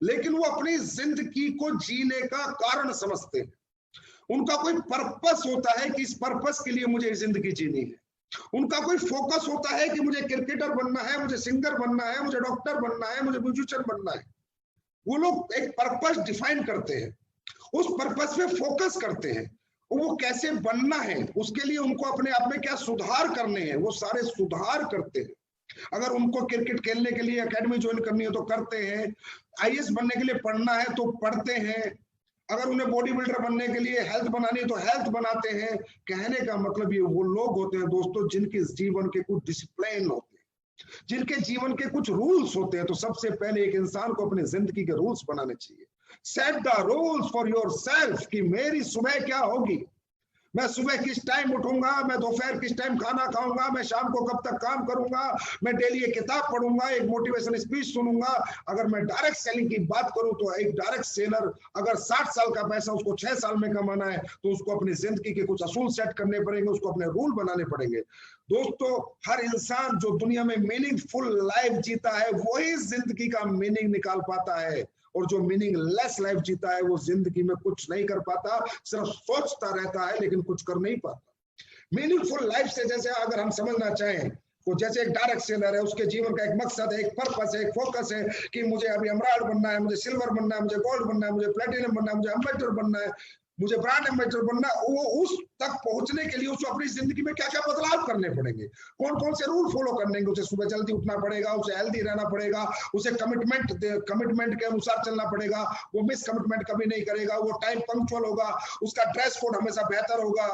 लेकिन वो अपनी जिंदगी को जीने का कारण समझते हैं। उनका कोई पर्पस होता है कि इस पर्पस के लिए मुझे जिंदगी जीनी है। उनका कोई फोकस होता है कि मुझे क्रिकेटर बनना है, मुझे सिंगर बनना है, मुझे डॉक्टर बनना है, मुझे म्यूजिशियन बनना है। वो लोग एक पर्पस डिफाइन करते हैं, उस पर्पस पे फोकस करते हैं। वो कैसे बनना है, उसके लिए उनको अपने आप में क्या सुधार करने हैं, वो सारे सुधार करते हैं। अगर उनको क्रिकेट खेलने के लिए एकेडमी ज्वाइन करनी है तो करते हैं, आईएएस बनने के लिए पढ़ना है तो पढ़ते हैं, अगर उन्हें बॉडी बिल्डर बनने के लिए हेल्थ बनानी है तो हेल्थ बनाते हैं। कहने का मतलब ये वो लोग होते हैं दोस्तों जिनके जीवन के कुछ डिसिप्लिन होते हैं, जिनके जीवन के कुछ रूल्स होते हैं। तो सबसे पहले एक इंसान को अपनी जिंदगी के रूल्स बनाने चाहिए। Set the rules for your self कि मेरी सुबह क्या होगी, मैं सुबह किस टाइम उठूंगा, मैं दोपहर किस टाइम खाना खाऊंगा, मैं शाम को कब तक काम करूंगा, मैं डेली एक किताब पढ़ूंगा, एक मोटिवेशन स्पीच सुनूंगा। अगर मैं डायरेक्ट सेलिंग की बात करूं तो एक डायरेक्ट सेलर अगर 60 साल का पैसा उसको 6 साल में कमाना है तो उसको अपनी जिंदगी के कुछ असूल सेट करने पड़ेंगे, उसको अपने रूल बनाने पड़ेंगे। दोस्तों, हर इंसान जो दुनिया में मीनिंगफुल लाइफ जीता है वही जिंदगी का मीनिंग निकाल पाता है, और जो मीनिंगलेस लाइफ जीता है वो जिंदगी में कुछ नहीं कर पाता, सिर्फ सोचता रहता है लेकिन कुछ कर नहीं पाता। मीनिंगफुल लाइफ से जैसे अगर हम समझना चाहें तो जैसे एक डायरेक्ट सेलर है, उसके जीवन का एक मकसद है, एक पर्पस है, एक फोकस है कि मुझे अभी एमराल्ड बनना है, मुझे सिल्वर बनना है, मुझे गोल्ड बनना है, मुझे प्लेटिनम बनना है, मुझे एम्बेसडर बनना है, मुझे ब्रांड एम्बेसडर बनना है। वो उस तक पहुंचने के लिए उसको अपनी जिंदगी में क्या क्या बदलाव करने पड़ेंगे, कौन कौन से रूल फॉलो करने हैं। उसे सुबह जल्दी उठना पड़ेगा, उसे हेल्दी रहना पड़ेगा, उसे कमिटमेंट के अनुसार चलना पड़ेगा, वो मिस कमिटमेंट कभी नहीं करेगा, वो टाइम पंक्चुअल होगा, उसका ड्रेस कोड हमेशा बेहतर होगा,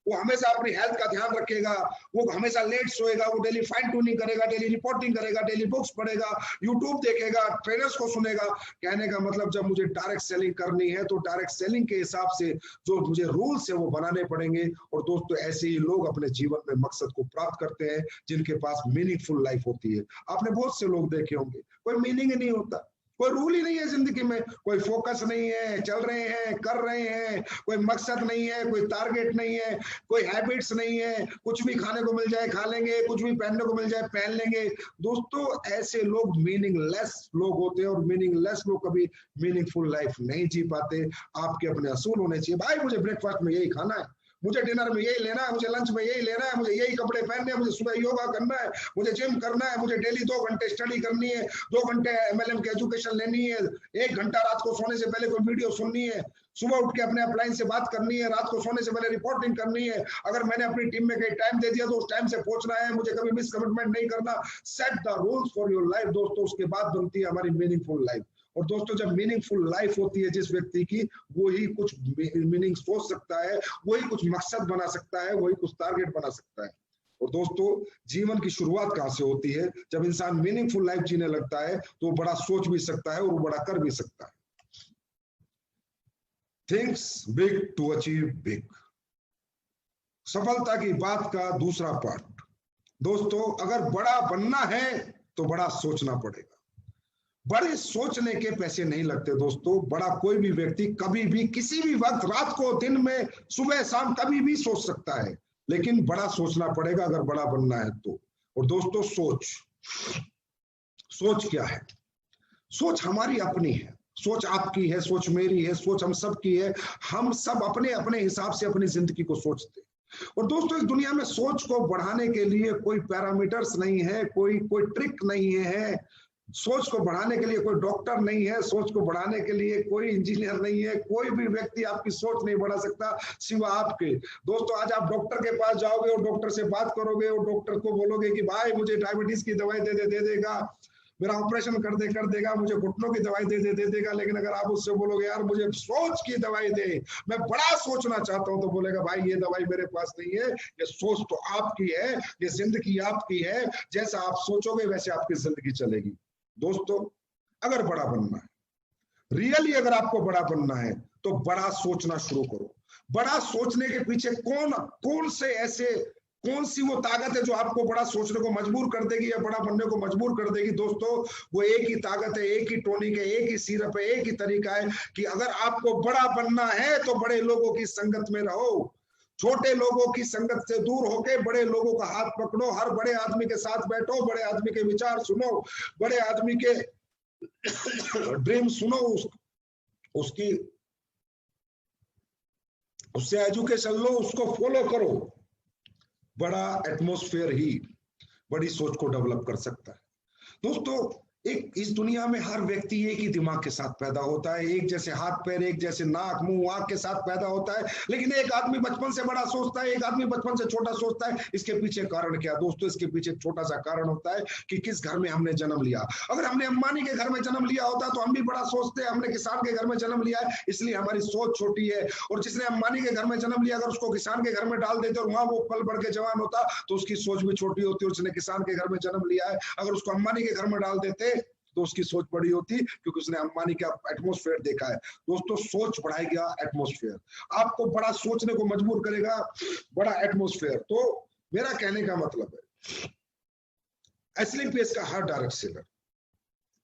वो हमेशा अपनी हेल्थ का ध्यान रखेगा, वो हमेशा लेट सोएगा, वो डेली फाइन ट्यूनिंग करेगा, डेली रिपोर्टिंग करेगा, डेली बुक्स पढ़ेगा, यूट्यूब देखेगा, ट्रेनर्स को सुनेगा। कहने का मतलब जब मुझे डायरेक्ट सेलिंग करनी है तो डायरेक्ट सेलिंग के हिसाब से जो मुझे रूल्स है वो बनाने पड़ेंगे। और दोस्तों, ऐसे ही लोग अपने जीवन में मकसद को प्राप्त करते हैं जिनके पास मीनिंगफुल लाइफ होती है। आपने बहुत से लोग देखे होंगे, कोई मीनिंग ही नहीं होता, कोई रूल ही नहीं है जिंदगी में, कोई फोकस नहीं है, चल रहे हैं, कर रहे हैं, कोई मकसद नहीं है, कोई टारगेट नहीं है, कोई हैबिट्स नहीं है, कुछ भी खाने को मिल जाए खा लेंगे, कुछ भी पहनने को मिल जाए पहन लेंगे। दोस्तों, ऐसे लोग मीनिंगलेस लोग होते हैं, और मीनिंगलेस लोग कभी मीनिंगफुल लाइफ नहीं जी पाते। आपके अपने असूल होने चाहिए, भाई मुझे ब्रेकफास्ट में यही खाना है, मुझे डिनर में यही लेना है, मुझे लंच में यही लेना है, मुझे यही कपड़े पहनने हैं, मुझे सुबह योगा करना है, मुझे जिम करना है, मुझे डेली 2 घंटे स्टडी करनी है, 2 घंटे एमएलएम की एजुकेशन लेनी है, 1 घंटा रात को सोने से पहले कोई वीडियो सुननी है, सुबह उठ के अपने अपलाइन से बात करनी है, रात को सोने से पहले रिपोर्टिंग करनी है, अगर मैंने अपनी टीम में कहीं टाइम दे दिया तो उस टाइम से पहुंचना है, मुझे कभी मिस कमिटमेंट नहीं करना। Set the rules for your life दोस्तों, उसके बाद बनती है हमारी मीनिंगफुल लाइफ। और दोस्तों, जब मीनिंगफुल लाइफ होती है जिस व्यक्ति की, वो ही कुछ मीनिंग सोच सकता है, वही कुछ मकसद बना सकता है, वही कुछ टारगेट बना सकता है। और दोस्तों, जीवन की शुरुआत कहां से होती है? जब इंसान मीनिंगफुल लाइफ जीने लगता है तो वो बड़ा सोच भी सकता है और वो बड़ा कर भी सकता है। Thinks big to achieve big, सफलता की बात का दूसरा पार्ट। दोस्तों, अगर बड़ा बनना है तो बड़ा सोचना पड़ेगा। बड़े सोचने के पैसे नहीं लगते दोस्तों। बड़ा कोई भी व्यक्ति कभी भी, किसी भी वक्त, रात को, दिन में, सुबह शाम, कभी भी सोच सकता है, लेकिन बड़ा सोचना पड़ेगा अगर बड़ा बनना है तो। और दोस्तों, सोच क्या है? सोच हमारी अपनी है, सोच आपकी है, सोच मेरी है, सोच हम सब की है। हम सब अपने अपने हिसाब से अपनी जिंदगी को सोचते हैं। और दोस्तों, इस दुनिया में सोच को बढ़ाने के लिए कोई पैरामीटर्स नहीं है, कोई ट्रिक नहीं है। सोच को बढ़ाने के लिए कोई डॉक्टर नहीं है, सोच को बढ़ाने के लिए कोई इंजीनियर नहीं है, कोई भी व्यक्ति आपकी सोच नहीं बढ़ा सकता सिवा आपके। दोस्तों, आज आप डॉक्टर के पास जाओगे और डॉक्टर से बात करोगे और डॉक्टर को बोलोगे कि भाई मुझे डायबिटीज की दवाई दे देगा, मेरा ऑपरेशन कर देगा, मुझे घुटनों की दवाई दे देगा। लेकिन अगर आप उससे बोलोगे यार मुझे सोच की दवाई दे, मैं बड़ा सोचना चाहता हूं, तो बोलेगा भाई ये दवाई मेरे पास नहीं है, ये सोच तो आपकी है, ये जिंदगी आपकी है, जैसा आप सोचोगे वैसे आपकी जिंदगी चलेगी। दोस्तों, अगर बड़ा बनना है, रियली अगर आपको बड़ा बनना है, तो बड़ा सोचना शुरू करो। बड़ा सोचने के पीछे कौन सी वो ताकत है जो आपको बड़ा सोचने को मजबूर कर देगी या बड़ा बनने को मजबूर कर देगी? दोस्तों, वो एक ही ताकत है, एक ही टॉनिक है, एक ही सिरप है, एक ही तरीका है कि अगर आपको बड़ा बनना है तो बड़े लोगों की संगत में रहो। छोटे लोगों की संगत से दूर होके बड़े लोगों का हाथ पकड़ो, हर बड़े आदमी के साथ बैठो, बड़े आदमी के विचार सुनो, बड़े आदमी के ड्रीम सुनो, उसकी उससे एजुकेशन लो, उसको फॉलो करो। बड़ा एटमॉस्फेयर ही बड़ी सोच को डेवलप कर सकता है। दोस्तों, एक इस दुनिया में हर व्यक्ति एक ही दिमाग के साथ पैदा होता है, एक जैसे हाथ पैर, एक जैसे नाक मुंह आंख के साथ पैदा होता है, लेकिन एक आदमी बचपन से बड़ा सोचता है, एक आदमी बचपन से छोटा सोचता है। इसके पीछे कारण क्या दोस्तों? इसके पीछे एक छोटा सा कारण होता है कि किस घर में हमने जन्म लिया। अगर हमने अंबानी के घर में जन्म लिया होता तो हम भी बड़ा सोचते हैं, हमने किसान के घर में जन्म लिया है इसलिए हमारी सोच छोटी है। और जिसने अंबानी के घर में जन्म लिया, अगर उसको किसान के घर में डाल देते और वहां वो पल बढ़ के जवान होता तो उसकी सोच भी छोटी होती। उसने किसान के घर में जन्म लिया है, अगर उसको अंबानी के घर में डाल देते तो उसकी सोच बड़ी होती, क्योंकि उसने अंबानी का एटमॉस्फेयर देखा है। दोस्तों, सोच बढ़ाएगा एटमॉस्फेयर, आपको बड़ा सोचने को मजबूर करेगा, बड़ा एटमॉस्फेयर। तो मेरा कहने का मतलब है, एस्लिंग पेस का हर डायरेक्ट सेलर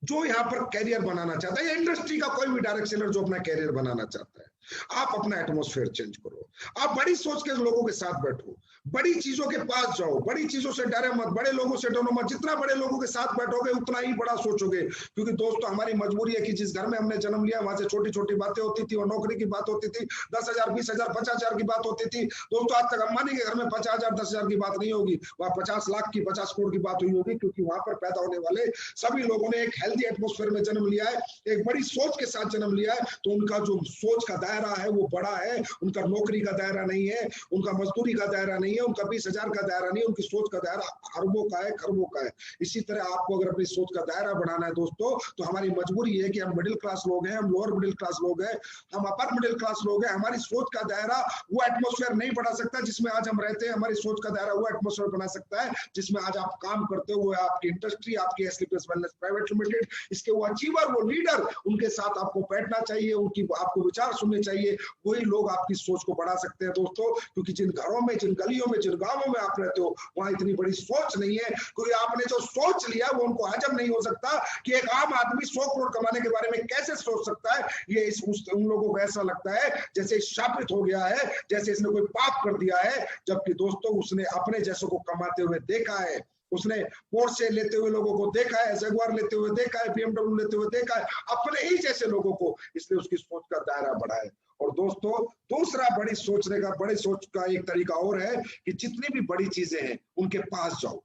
जो यहाँ पर कैरियर बनाना चाहता है, या इंडस्ट्री का कोई भी डायरेक्ट सेलर जो अपना कैरियर बनाना चाहता है, आप अपना एटमॉस्फेयर चेंज करो। आप बड़ी सोच के लोगों के साथ बैठो, बड़ी चीजों के पास जाओ, बड़ी चीजों से डरे मत, बड़े लोगों से डरो मत। जितना बड़े लोगों के साथ बैठोगे उतना ही बड़ा सोचोगे। क्योंकि दोस्तों, हमारी मजबूरी है कि जिस घर में हमने जन्म लिया वहां से छोटी छोटी बातें होती थी, और नौकरी की बात होती थी, 10,000 20,000 50,000 की बात होती थी। दोस्तों, आज तक अंबानी के घर में 50,000 10,000 की बात नहीं होगी, वहां 50 लाख की 50 करोड़ की बात हुई होगी। क्योंकि वहां पर पैदा होने वाले सभी लोगों ने एक हेल्दी एटमॉस्फेयर में जन्म लिया है, एक बड़ी सोच के साथ जन्म लिया है। तो उनका जो सोच का दायरा है वो बड़ा है। उनका नौकरी का दायरा नहीं है, उनका मजदूरी का दायरा नहीं है, उनका 20,000 का दायरा नहीं है, उनकी सोच का दायरा अरबों का है, खरबों का है। इसी तरह आपको अगर अपनी सोच का दायरा बढ़ाना है दोस्तों, तो हमारी मजबूरी है कि हम मिडिल क्लास लोग हैं, हम लोअर मिडिल क्लास लोग हैं, हम अपर मिडिल क्लास लोग हैं। हमारी सोच का दायरा वो एटमॉस्फेयर नहीं बढ़ा सकता जिसमें आज हम रहते हैं। हमारी सोच का दायरा वो एटमॉस्फेयर बना सकता है जिसमें आज आप काम करते हो, आपकी इंडस्ट्री, आपकी एस्लिंग पेस वेलनेस प्राइवेट लिमिटेड, इसके वो अचीवर, वो लीडर, उनके साथ आपको बैठना चाहिए, उनकी आपको विचार सुनने चाहिए। वही लोग आपकी सोच को बढ़ा सकते हैं दोस्तों। क्योंकि जिन घरों में, जिन गलियों में, जिन गांवों में आप रहते हो, वहां इतनी बड़ी सोच नहीं है, क्योंकि आपने जो सोच लिया वो उनको हजम नहीं हो सकता कि एक आम आदमी 100 करोड़ कमाने के बारे में कैसे सोच सकता है। ये उन लोगों को ऐसा लगता है जैसे शापित हो गया है, जैसे इसने कोई पाप कर दिया है। जबकि दोस्तों, उसने अपने जैसों को कमाते हुए देखा है, उसने पोर्शे लेते हुए लोगों को देखा है, जगुआर लेते हुए देखा है, BMW लेते हुए देखा है, अपने ही जैसे लोगों को, इसलिए उसकी सोच का दायरा बढ़ा है। और दोस्तों, दूसरा बड़ी सोचने का, बड़े सोच का एक तरीका और है कि जितनी भी बड़ी चीजें हैं उनके पास जाओ,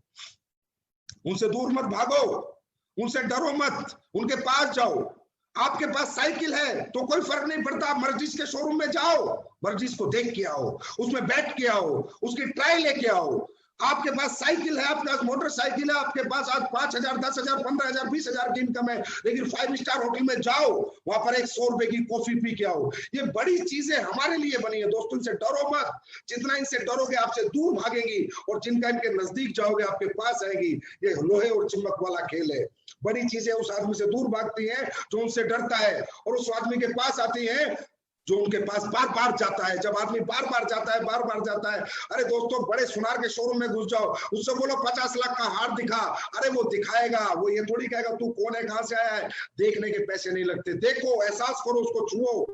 उनसे दूर मत भागो, उनसे डरो मत, उनके पास जाओ। आपके पास साइकिल है तो कोई फर्क नहीं पड़ता, आप मर्जिस के शोरूम में जाओ, मर्जिस को देख के आओ, उसमें बैठ के आओ, उसकी ट्राई लेके आओ। आपके पास साइकिल है, आपके पास मोटरसाइकिल है, आपके पास आज 5,000 10,000 15,000 20,000 की इनकम है, लेकिन 5 स्टार होटल में जाओ, वहां पर 100 रुपए की कॉफी पी के आओ। ये बड़ी चीजें हमारे लिए बनी है दोस्तों, इनसे डरो मत। जितना इनसे डरोगे आपसे दूर भागेंगी, और जिनका इनके नजदीक जाओगे आपके पास आएगी। ये लोहे और चुंबक वाला खेल है। बड़ी चीजें उस आदमी से दूर भागती हैं जो उनसे डरता है, और उस आदमी के पास आती हैं जो उनके पास बार बार जाता है। जब आदमी बार बार जाता है, बार बार जाता है, अरे दोस्तों, बड़े सुनार के शोरूम में घुस जाओ, उससे बोलो 50 लाख का हार दिखा, अरे वो दिखाएगा। वो ये थोड़ी कहेगा तू कौन है, कहां से आया है। देखने के पैसे नहीं लगते, देखो, एहसास करो, उसको छुओ।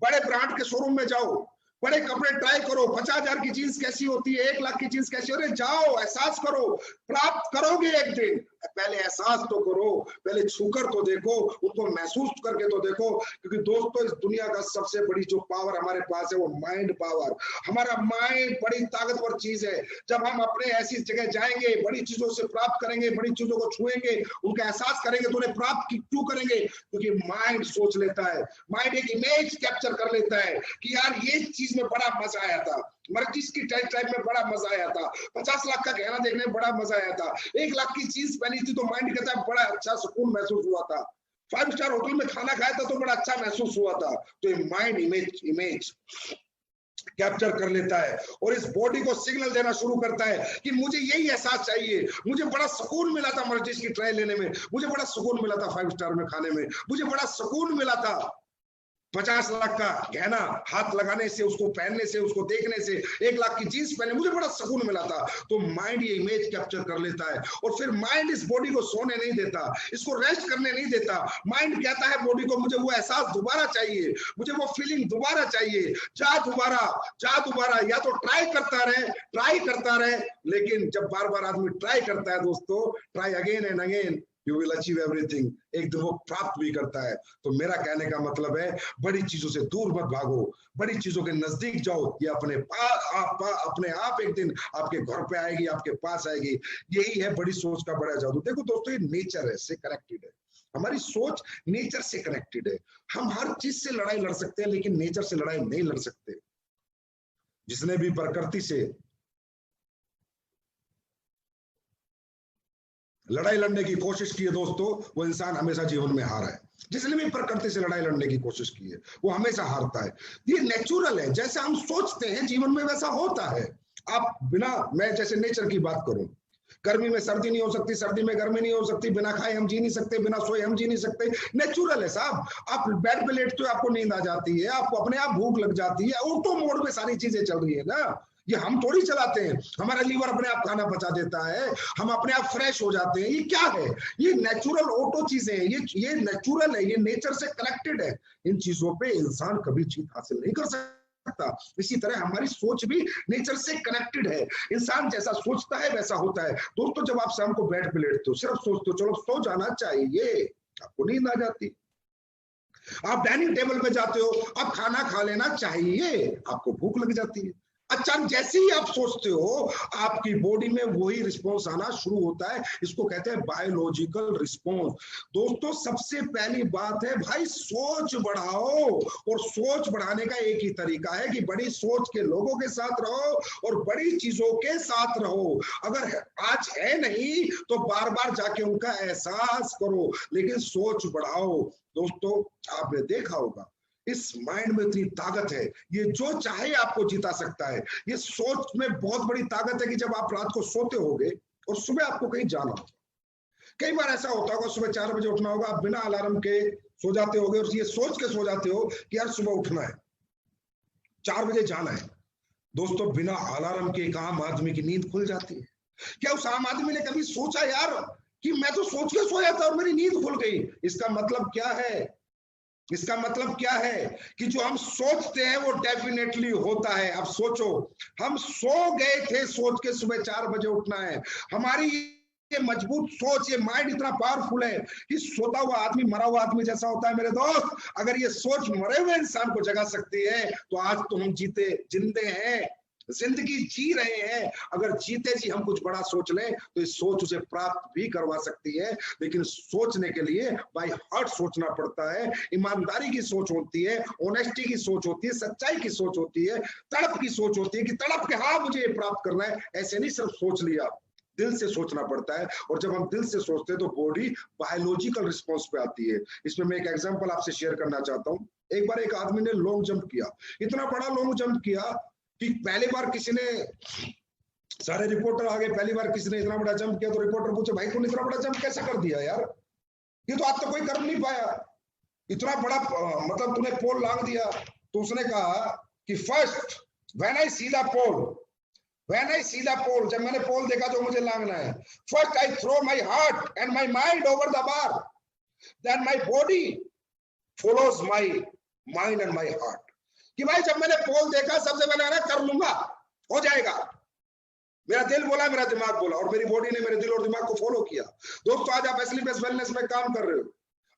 बड़े ब्रांड के शोरूम में जाओ, बड़े कपड़े ट्राई करो, 50,000 की जींस कैसी होती है, 1 लाख की जींस कैसी हो रही है, जाओ, एहसास करो, प्राप्त करोगे एक दिन। पहले एहसास तो करो, पहले छूकर तो देखो, उनको महसूस करके तो देखो। क्योंकि दोस्तों, इस दुनिया का सबसे बड़ी जो पावर हमारे पास है वो माइंड पावर। हमारा माइंड बड़ी ताकतवर चीज है। जब हम अपने ऐसी जगह जाएंगे, बड़ी चीजों से प्राप्त करेंगे, बड़ी चीजों को छुएंगे, उनका एहसास करेंगे, तो उन्हें प्राप्त क्यों करेंगे? क्योंकि माइंड सोच लेता है, माइंड एक इमेज कैप्चर कर लेता है कि यार ये चीज में बड़ा मजा आया था, मर्जिस की टाइप में बड़ा मजा आया था, 50 लाख का गहना देखने में बड़ा मजा आया था, 1 लाख की चीज पहनी थी तो माइंड कहता है बड़ा अच्छा सुकून महसूस हुआ था, 5 स्टार होटल में खाना खाया था तो बड़ा अच्छा महसूस हुआ था। तो ये माइंड इमेज कैप्चर कर लेता है और इस बॉडी को सिग्नल देना शुरू करता है कि मुझे यही एहसास चाहिए। मुझे बड़ा सुकून मिला था मर्जिस की ट्राई लेने में, मुझे बड़ा सुकून मिला था 5 स्टार में खाने में, मुझे बड़ा सुकून मिला था 50 लाख का गहना हाथ लगाने से, उसको पहनने से, उसको देखने से, 1 लाख की जींस पहने, मुझे बड़ा सुकून मिला था। तो माइंड ये इमेज कैप्चर कर लेता है और फिर माइंड इस बॉडी को सोने नहीं देता, इसको रेस्ट करने नहीं देता। माइंड कहता है बॉडी को मुझे वो एहसास दोबारा चाहिए, मुझे वो फीलिंग दोबारा चाहिए, जा दोबारा। या तो ट्राई करता रहे, लेकिन जब बार बार आदमी ट्राई करता है दोस्तों, try again and again, you will achieve everything, एक दिन वो प्राप्त भी करता है। तो मेरा कहने का मतलब है बड़ी चीजों से दूर मत भागो, बड़ी चीजों के नजदीक जाओ, ये अपने आप एक दिन आपके घर पे आएगी, आपके पास आएगी। यही है बड़ी सोच का बड़ा जादू। देखो दोस्तों, ये नेचर है से कनेक्टेड है, हमारी सोच नेचर से कनेक्टेड है। हम हर चीज से लड़ाई लड़ सकते हैं लेकिन नेचर से लड़ाई नहीं लड़ सकते। जिसने भी प्रकृति से लड़ाई लड़ने की कोशिश की है दोस्तों, वो इंसान हमेशा जीवन में हारा है। जिसने भी प्रकृति से लड़ाई लड़ने की कोशिश की है वो हमेशा हारता है। ये नेचुरल है, जैसा हम सोचते हैं जीवन में वैसा होता है। आप बिना, मैं जैसे नेचर की बात करूं, गर्मी में सर्दी नहीं हो सकती, सर्दी में गर्मी नहीं हो सकती, बिना खाए हम जी नहीं सकते, बिना सोए हम जी नहीं सकते। नेचुरल है साहब। आप बेड पे लेटते हो, आपको नींद आ जाती है, आपको अपने आप भूख लग जाती है, ऑटो मोड में सारी चीजें चल रही है ना। ये हम थोड़ी चलाते हैं, हमारा लीवर अपने आप खाना पचा देता है, हम अपने आप फ्रेश हो जाते हैं। ये क्या है? ये नेचुरल ऑटो चीजें हैं, ये नेचुरल है, ये नेचर से कनेक्टेड है। इन चीजों पे इंसान कभी जीत हासिल नहीं कर सकता। इसी तरह हमारी सोच भी नेचर से कनेक्टेड है। इंसान जैसा सोचता है वैसा होता है। दोस्तों, जब आप शाम को बेड पे लेटते हो, सिर्फ सोचते हो चलो सो जाना चाहिए, आपको नींद आ जाती। आप डाइनिंग टेबल पे जाते हो, अब खाना खा लेना चाहिए, आपको भूख लग जाती है। अच्छा, जैसे ही आप सोचते हो आपकी बॉडी में वही रिस्पॉन्स आना शुरू होता है। इसको कहते हैं बायोलॉजिकल रिस्पॉन्स। दोस्तों, सबसे पहली बात है भाई, सोच बढ़ाओ। और सोच बढ़ाने का एक ही तरीका है कि बड़ी सोच के लोगों के साथ रहो और बड़ी चीजों के साथ रहो। अगर आज है नहीं तो बार बार जाके उनका एहसास करो, लेकिन सोच बढ़ाओ। दोस्तों, आपने देखा होगा इस माइंड में इतनी ताकत है, ये जो चाहे आपको जिता सकता है। ये सोच में बहुत बड़ी ताकत है कि जब आप रात को सोते होगे और सुबह आपको कहीं जाना होगा, कई बार ऐसा होता होगा सुबह 4 बजे उठना होगा, आप बिना अलार्म के सो जाते होगे और ये सोच के सो जाते हो कि यार सुबह उठना है, 4 बजे जाना है। दोस्तों, बिना अलार्म के एक आम आदमी की नींद खुल जाती है। क्या उस आम आदमी ने कभी सोचा यार कि मैं तो सोच के सोया था और मेरी नींद खुल गई? इसका मतलब क्या है? इसका मतलब क्या है कि जो हम सोचते हैं वो डेफिनेटली होता है। अब सोचो, हम सो गए थे सोच के सुबह 4 बजे उठना है। हमारी ये मजबूत सोच, ये माइंड इतना पावरफुल है कि सोता हुआ आदमी मरा हुआ आदमी जैसा होता है। मेरे दोस्त, अगर ये सोच मरे हुए इंसान को जगा सकती है तो आज तो हम जिंदे हैं, जिंदगी जी रहे हैं। अगर जीते जी हम कुछ बड़ा सोच लें तो इस सोच उसे प्राप्त भी करवा सकती है। लेकिन सोचने के लिए बाय हार्ट सोचना पड़ता है। ईमानदारी की सोच होती है, ऑनेस्टी की सोच होती है, सच्चाई की सोच होती है, तड़प की सोच होती है कि तड़प के हाँ मुझे ये प्राप्त करना है। ऐसे नहीं सिर्फ सोच लिया, दिल से सोचना पड़ता है। और जब हम दिल से सोचते हैं तो बॉडी बायोलॉजिकल रिस्पॉन्स पे आती है। इसमें मैं एक एग्जांपल आपसे शेयर करना चाहता हूँ। एक बार एक आदमी ने लॉन्ग जंप किया, इतना बड़ा लॉन्ग जंप किया कि पहली बार किसी ने, सारे रिपोर्टर आ गए, पहली बार किसी ने इतना बड़ा जंप किया तो रिपोर्टर पूछे भाई तूने इतना बड़ा जंप कैसे कर दिया यार, ये तो आज तक कोई कर नहीं पाया, इतना बड़ा मतलब तूने पोल लांग दिया। तो उसने कहा कि first when I see the pole, जब मैंने पोल देखा जो मुझे लांगना है, first I throw my heart and my mind over the bar, then my body follows my mind and my heart. कि भाई जब मैंने पोल देखा सबसे पहले मैंने कर लूंगा, हो जाएगा, मेरा दिल बोला, मेरा दिमाग बोला और मेरी बॉडी ने मेरे दिल और दिमाग को फॉलो किया। दोस्तों, आज आप एस्लीपेस वेलनेस में काम कर रहे हो,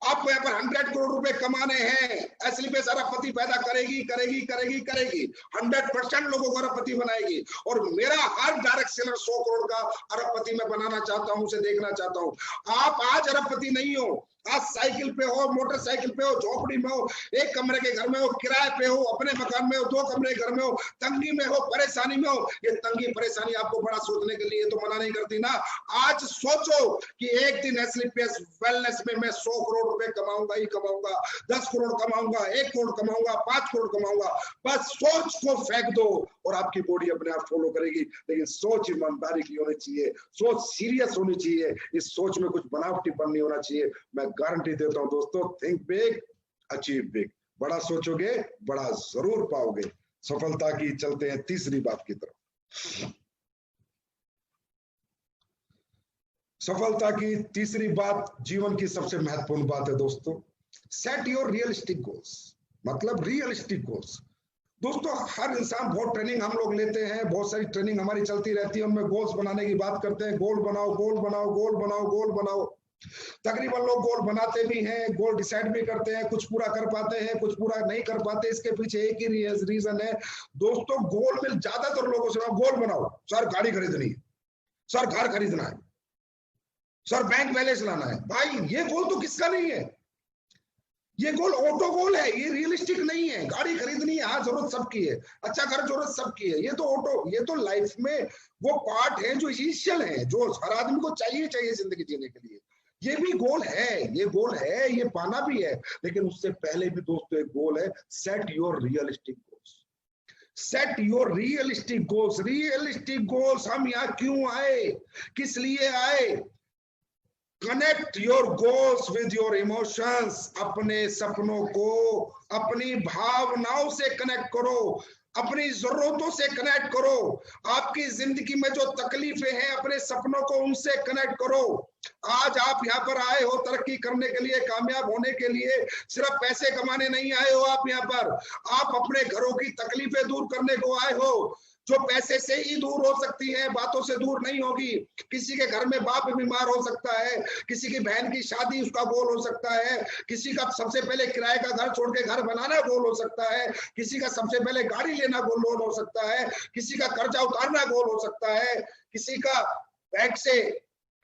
आपको यहाँ पर 100 करोड़ रुपए कमाने हैं। एस्लीपेस अरबपति पैदा करेगी करेगी करेगी करेगी, 100% लोगों को अरबपति बनाएगी। और मेरा हर डायरेक्ट सेलर 100 करोड़ का अरबपति मैं बनाना चाहता हूं, उसे देखना चाहता हूं। आप आज अरबपति नहीं हो, आज साइकिल पे हो, मोटरसाइकिल पे हो, झोपड़ी में हो, एक कमरे के घर में हो, किराए पे हो, अपने मकान में हो, 2 कमरे के घर में हो, तंगी में हो, परेशानी में हो। ये तंगी परेशानी आपको बड़ा सोचने के लिए तो मना नहीं करती ना। आज सोचो कि एक दिन एस्लीपेस वेलनेस में मैं 100 करोड़ रुपए कमाऊंगा ही कमाऊंगा, 10 करोड़ कमाऊंगा, 1 करोड़ कमाऊंगा, 5 करोड़ कमाऊंगा। बस सोच को फेंक दो और आपकी बॉडी अपने आप फॉलो करेगी। लेकिन सोच ईमानदारी की होनी चाहिए, सोच सीरियस होनी चाहिए, इस सोच में कुछ बनावटीपन नहीं होना चाहिए। मैं गारंटी देता हूं दोस्तों, थिंक बिग अचीव बिग। बड़ा सोचोगे बड़ा जरूर पाओगे। सफलता की चलते हैं तीसरी बात की तरफ। सफलता की तीसरी बात जीवन की सबसे महत्वपूर्ण बात है दोस्तों, सेट योर रियलिस्टिक गोल्स। मतलब रियलिस्टिक गोल्स। दोस्तों, हर इंसान, बहुत ट्रेनिंग हम लोग लेते हैं, बहुत सारी ट्रेनिंग हमारी चलती रहती है, उनमें गोल्स बनाने की बात करते हैं, गोल बनाओ गोल बनाओ गोल बनाओ गोल बनाओ। तकरीबन लोग गोल बनाते भी हैं, गोल डिसाइड भी करते हैं, कुछ पूरा कर पाते हैं, कुछ पूरा नहीं कर पाते। इसके पीछे एक ही रीजन है दोस्तों, गोल में ज्यादातर लोगों से गोल बनाओ, सर गाड़ी खरीदनी है, सर घर खरीदना है, सर बैंक बैलेंस लाना है। भाई ये गोल तो किसका नहीं है, ये गोल ऑटो गोल है, ये रियलिस्टिक नहीं है। गाड़ी खरीदनी है, हाँ जरूरत सबकी है, अच्छा घर जरूरत सबकी है, ये तो ऑटो, ये तो लाइफ में वो पार्ट है जो इसेंशियल है, जो हर आदमी को चाहिए जिंदगी जीने के लिए। ये भी गोल है, ये गोल है, ये पाना भी है। लेकिन उससे पहले भी दोस्तों एक गोल है, set your realistic goals, set your realistic goals. Realistic goals, हम यहाँ क्यों आए, किस लिए आए? Connect your goals with your emotions, अपने सपनों को अपनी भावनाओं से कनेक्ट करो, अपनी जरूरतों से कनेक्ट करो, आपकी जिंदगी में जो तकलीफें हैं अपने सपनों को उनसे कनेक्ट करो। आज आप यहाँ पर आए हो तरक्की करने के लिए, कामयाब होने के लिए, सिर्फ पैसे कमाने नहीं आए हो आप यहाँ पर, आप अपने घरों की तकलीफें दूर करने को आए हो, जो पैसे से ही दूर हो सकती है, बातों से दूर नहीं होगी। किसी के घर में बाप बीमार हो सकता है, किसी की बहन की शादी उसका गोल हो सकता है, किसी का सबसे पहले किराए का घर छोड़ के घर बनाना गोल हो सकता है, किसी का सबसे पहले गाड़ी लेना गोल हो सकता है, किसी का कर्जा उतारना गोल हो सकता है, किसी का बैंक से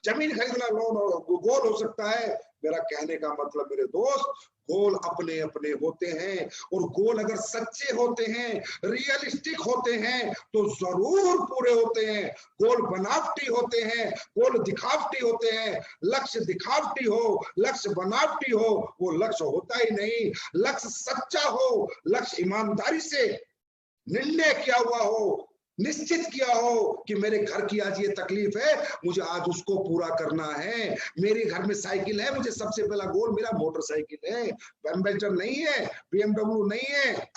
जमीन खरीदना गोल हो सकता है। मेरा कहने का मतलब मेरे दोस्त, गोल अपने अपने होते हैं, और गोल अगर सच्चे होते हैं, रियलिस्टिक होते हैं तो जरूर पूरे होते हैं। गोल बनावटी होते हैं, गोल दिखावटी होते हैं। लक्ष्य दिखावटी हो, लक्ष्य बनावटी हो, वो लक्ष्य होता ही नहीं। लक्ष्य सच्चा हो, लक्ष्य ईमानदारी से निर्णय किया हुआ हो, निश्चित किया हो कि मेरे घर की आज ये तकलीफ है, मुझे आज उसको पूरा करना है। मेरे घर में साइकिल है, मुझे सबसे पहला गोल मेरा मोटरसाइकिल है, एम्बेसडर नहीं है, BMW नहीं है,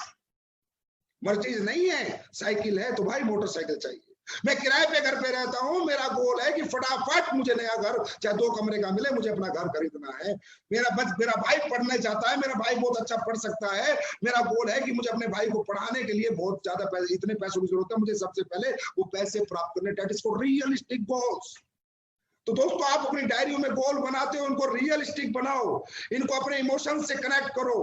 मर्सिडीज नहीं है, साइकिल है तो भाई मोटरसाइकिल चाहिए। मैं किराए पे घर पे रहता हूँ, मेरा गोल है कि फटाफट मुझे नया घर, चाहे 2 कमरे का मिले, मुझे अपना घर खरीदना है। मेरा भाई पढ़ने जाता है, मेरा भाई बहुत अच्छा पढ़ सकता है, मेरा गोल है कि मुझे अपने भाई को पढ़ाने के लिए बहुत ज्यादा पैसे, इतने पैसों की जरूरत है, मुझे सबसे पहले वो पैसे प्राप्त करने। That is for realistic goals. तो दोस्तों आप अपनी डायरियों में गोल बनाते हो, उनको रियलिस्टिक बनाओ, इनको अपने इमोशन से कनेक्ट करो,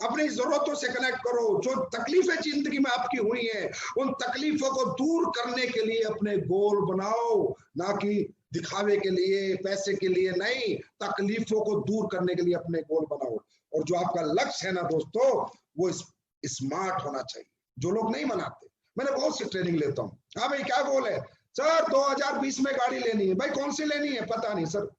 अपनी जरूरतों से कनेक्ट करो। जो तकलीफें जिंदगी में आपकी हुई हैं, उन तकलीफों को दूर करने के लिए अपने गोल बनाओ, ना कि दिखावे के लिए, पैसे के लिए नहीं। तकलीफों को दूर करने के लिए अपने गोल बनाओ। और जो आपका लक्ष्य है ना दोस्तों, वो स्मार्ट होना चाहिए, जो लोग नहीं बनाते। मैंने बहुत सी ट्रेनिंग लेता हूँ, हाँ भाई क्या गोल है सर? 2020 में गाड़ी लेनी है। भाई कौन सी लेनी है? पता नहीं सर,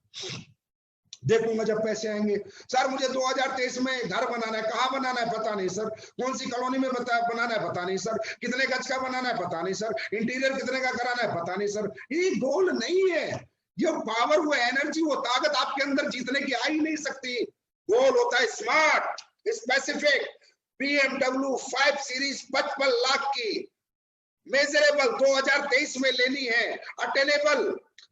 देखूंगा जब पैसे आएंगे। सर मुझे 2023 में घर बनाना है। कहाँ बनाना है? पता नहीं सर। कौन सी कॉलोनी में बनाना है? पता नहीं सर। कितने गज का बनाना है? पता नहीं सर। इंटीरियर कितने का कराना है? पता नहीं सर। ये गोल नहीं है, ये पावर, वो एनर्जी, वो ताकत आपके अंदर जीतने की आ ही नहीं सकती। गोल होता है smart, specific. BMW 5 series 55 lakh की, मेजरेबल 2023 में लेनी है, अटेनेबल,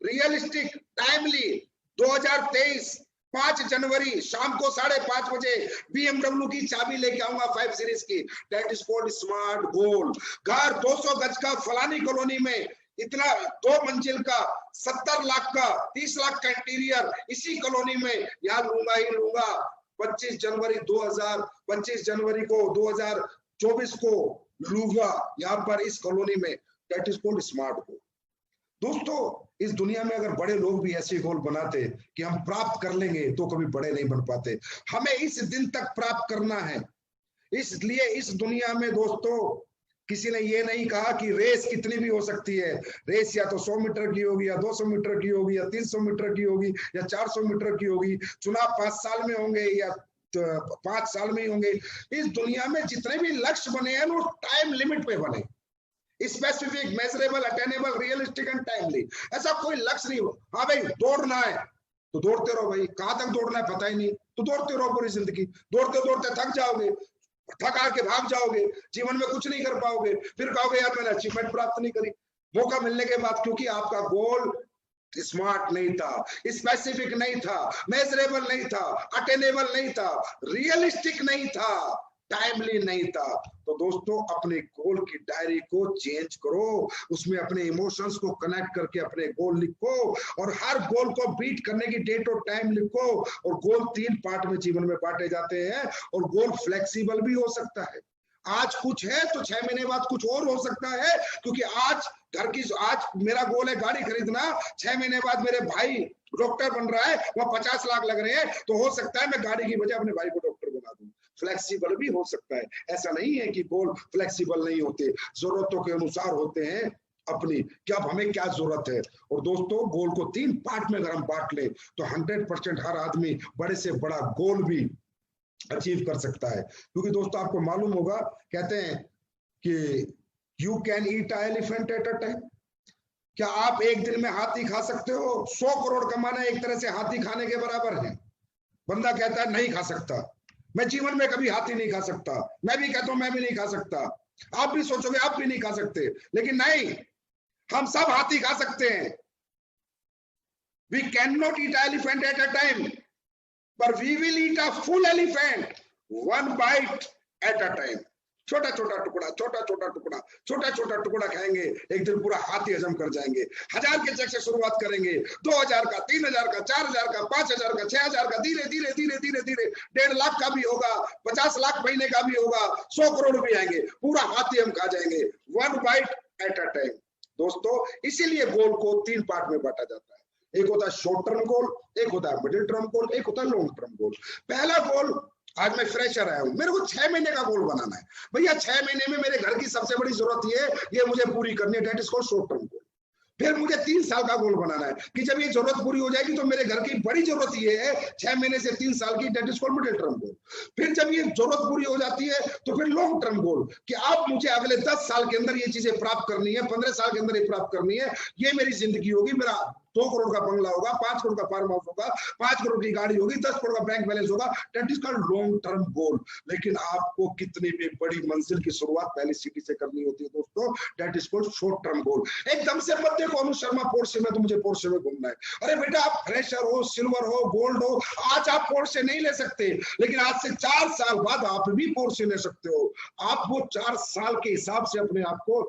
रियलिस्टिक, टाइमली। 2023 5 जनवरी शाम को 5:30 बजे BMW की चाबी लेके आऊंगा 5 सीरीज की। दैट इज कॉल्ड स्मार्ट गोल। घर 200 गज का फलानी कॉलोनी में, इतना 2 मंजिल का, 70 लाख का, 30 लाख का इंटीरियर, इसी कॉलोनी में यहाँ लूंगा ही लूंगा। 25 जनवरी को 2024 को लूंगा यहाँ पर इस कॉलोनी में। दैट इज कॉल्ड स्मार्ट गोल। दोस्तों इस दुनिया में अगर बड़े लोग भी ऐसे गोल बनाते कि हम प्राप्त कर लेंगे, तो कभी बड़े नहीं बन पाते। हमें इस दिन तक प्राप्त करना है। इसलिए इस दुनिया में दोस्तों किसी ने ये नहीं कहा कि रेस कितनी भी हो सकती है। रेस या तो 100 मीटर की होगी, या 200 मीटर की होगी, या 300 मीटर की होगी, या 400 मीटर की होगी। चुनाव 5 साल में होंगे या 5 साल में ही होंगे। इस दुनिया में जितने भी लक्ष्य बने हैं वो टाइम लिमिट पे बने, specific, measurable, attainable, realistic and timely. ऐसा कोई लक्ष्य नहीं हो, हाँ भाई दौड़ना है तो दौड़ते रहो भाई, कहां तक दौड़ना है पता ही नहीं, तो दौड़ते रहो पूरी जिंदगी। दौड़ते दौड़ते थक जाओगे, थका के भाग जाओगे, जीवन में कुछ नहीं कर पाओगे, फिर कहोगे यार मैंने अचीवमेंट प्राप्त नहीं करी मौका मिलने के बाद, क्योंकि आपका गोल स्मार्ट नहीं था, स्पेसिफिक नहीं था, मेजरेबल नहीं था, अटेनेबल नहीं था, रियलिस्टिक नहीं था। टाइमली नहीं था। तो दोस्तों अपने गोल की डायरी को चेंज करो, उसमें अपने इमोशंस को कनेक्ट करके अपने गोल लिखो और हर गोल को बीट करने की डेट और टाइम लिखो। और गोल 3 पार्ट में जीवन में बांटे जाते हैं और गोल फ्लेक्सिबल भी हो सकता है। आज कुछ है तो 6 महीने बाद कुछ और हो सकता है, क्योंकि आज मेरा गोल है गाड़ी खरीदना, 6 महीने बाद मेरे भाई डॉक्टर बन रहा है, वह 50 लाख लग रहे हैं, तो हो सकता है मैं गाड़ी की बजाय अपने भाई को डॉक्टर बना दूं। फ्लेक्सिबल भी हो सकता है, ऐसा नहीं है कि गोल फ्लेक्सिबल नहीं होते, जरूरतों के अनुसार होते हैं अपनी, क्या हमें क्या जरूरत है। और दोस्तों गोल को 3 पार्ट में अगर हम बांट ले तो 100% हर आदमी बड़े से बड़ा गोल भी अचीव कर सकता है। क्योंकि दोस्तों आपको मालूम होगा, कहते हैं कि you can eat a elephant at a time. क्या आप एक दिन में हाथी खा सकते हो? 100 करोड़ कमाना एक तरह से हाथी खाने के बराबर है। बंदा कहता है नहीं खा सकता, मैं जीवन में कभी हाथी नहीं खा सकता। मैं भी कहता हूं मैं भी नहीं खा सकता, आप भी सोचोगे आप भी नहीं खा सकते, लेकिन नहीं, हम सब हाथी खा सकते हैं। We can not eat elephant at a time, पर we will eat a full elephant 1 bite at a time. छोटा छोटा टुकड़ा, छोटा छोटा टुकड़ा, छोटा छोटा टुकड़ा खाएंगे, एक दिन पूरा हाथी हजम कर जाएंगे। 1000 के चेक से शुरुआत करेंगे, 2000 का, 3000 का, 4000 का, 5000 का, 6000 का, धीरे धीरे धीरे धीरे धीरे 1.5 लाख का भी होगा, 50 लाख महीने का भी होगा, 100 करोड़ भी आएंगे, पूरा हाथी हम खा जाएंगे 1 बाइट एट अ टाइम। दोस्तों इसीलिए गोल को 3 पार्ट में बांटा जाता है। एक होता है शॉर्ट टर्म गोल, एक होता है मिडिल टर्म गोल, एक होता है लॉन्ग टर्म गोल। पहला गोल, आज मैं फ्रेशर आया हूं, मेरे को 6 महीने का गोल बनाना है। भैया 6 महीने में मेरे घर की सबसे बड़ी जरूरत ये मुझे पूरी करनी है, that is called short term goal. फिर मुझे 3 साल का गोल बनाना है कि जब ये जरूरत पूरी हो जाएगी तो मेरे घर की बड़ी जरूरत ये है 6 महीने से 3 साल की, that is called middle term goal. फिर जब ये जरूरत पूरी हो जाती है तो फिर लॉन्ग टर्म गोल कि अब मुझे अगले 10 साल के अंदर ये चीजें प्राप्त करनी है, 15 साल के अंदर ये प्राप्त करनी है, ये मेरी जिंदगी होगी, मेरा 2 करोड़ का बंगला होगा, 5 करोड़ का फार्म हाउस होगा, 5 करोड़ की गाड़ी होगी, 10 करोड़ का बैंक बैलेंस होगा, that is called long term goal. लेकिन आपको कितनी भी बड़ी मंजिल की शुरुआत पहली सिटी से करनी होती है दोस्तों, that is called short term goal. एकदम से मत देखो अनु शर्मा पोर्शे में, तो मुझे पोर्शे में घूमना है। अरे बेटा आप फ्रेशर हो, सिल्वर हो, गोल्ड हो, आज आप पोर्शे नहीं ले सकते, लेकिन आज से 4 साल बाद आप भी पोर्शे ले सकते हो। आप वो 4 साल के हिसाब से अपने आप को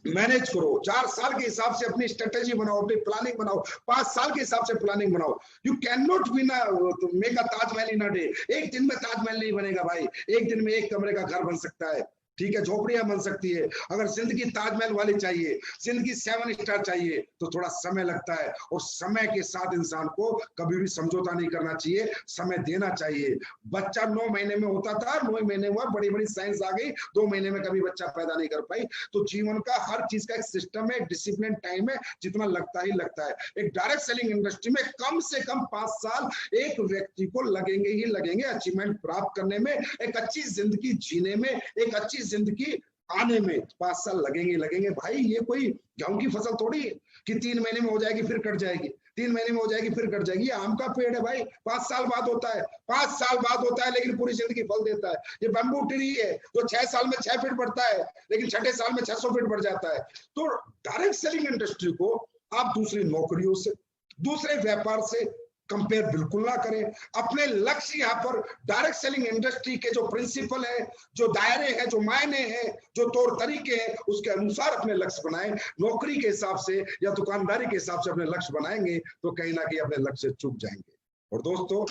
मैनेज करो, 4 साल के हिसाब से अपनी स्ट्रेटेजी बनाओ, अपनी प्लानिंग बनाओ, 5 साल के हिसाब से प्लानिंग बनाओ। You can not make a Taj Mahal in a day. एक दिन में ताजमहल नहीं बनेगा भाई, एक दिन में एक कमरे का घर बन सकता है, ठीक है, झोपड़ियां बन सकती है। अगर जिंदगी ताजमहल वाली चाहिए, जिंदगी 7 स्टार चाहिए, तो थोड़ा समय लगता है। और समय के साथ इंसान को कभी भी समझौता नहीं करना चाहिए, समय देना चाहिए। बच्चा 9 महीने में होता था, 9 महीने हुआ, बड़ी बड़ी साइंस आ गई, 2 महीने में कभी बच्चा पैदा नहीं कर पाई। तो जीवन का हर चीज का एक सिस्टम है, एक डिसिप्लिन टाइम है, जितना लगता ही लगता है। एक डायरेक्ट सेलिंग इंडस्ट्री में कम से कम 5 साल एक व्यक्ति को लगेंगे ही लगेंगे अचीवमेंट प्राप्त करने में, एक अच्छी जिंदगी जीने में, एक अच्छी जिंदगी आने में 5 साल लगेंगे भाई। ये कोई गेहूं की फसल थोड़ी है कि 3 महीने में हो जाएगी फिर कट जाएगी, 3 महीने में हो जाएगी फिर कट जाएगी। ये आम का पेड़ है भाई, 5 साल बाद होता है, 5 साल बाद होता है, लेकिन पूरी जिंदगी फल देता है। ये बैम्बू ट्री है जो 6 साल में 6 फीट बढ़ता है, लेकिन 6ठे साल में 600 फीट बढ़ जाता है। तो डायरेक्ट सेलिंग इंडस्ट्री को आप दूसरी नौकरियों से, दूसरे व्यापार से कंपेयर बिल्कुल ना करें। अपने लक्ष्य यहाँ पर डायरेक्ट सेलिंग इंडस्ट्री के जो प्रिंसिपल है, जो दायरे हैं, जो मायने हैं, जो तौर तरीके हैं, उसके अनुसार अपने लक्ष्य बनाएं। नौकरी के हिसाब से या दुकानदारी के हिसाब से अपने लक्ष्य बनाएंगे तो कहीं ना कहीं अपने लक्ष्य चूक जाएंगे। और दोस्तों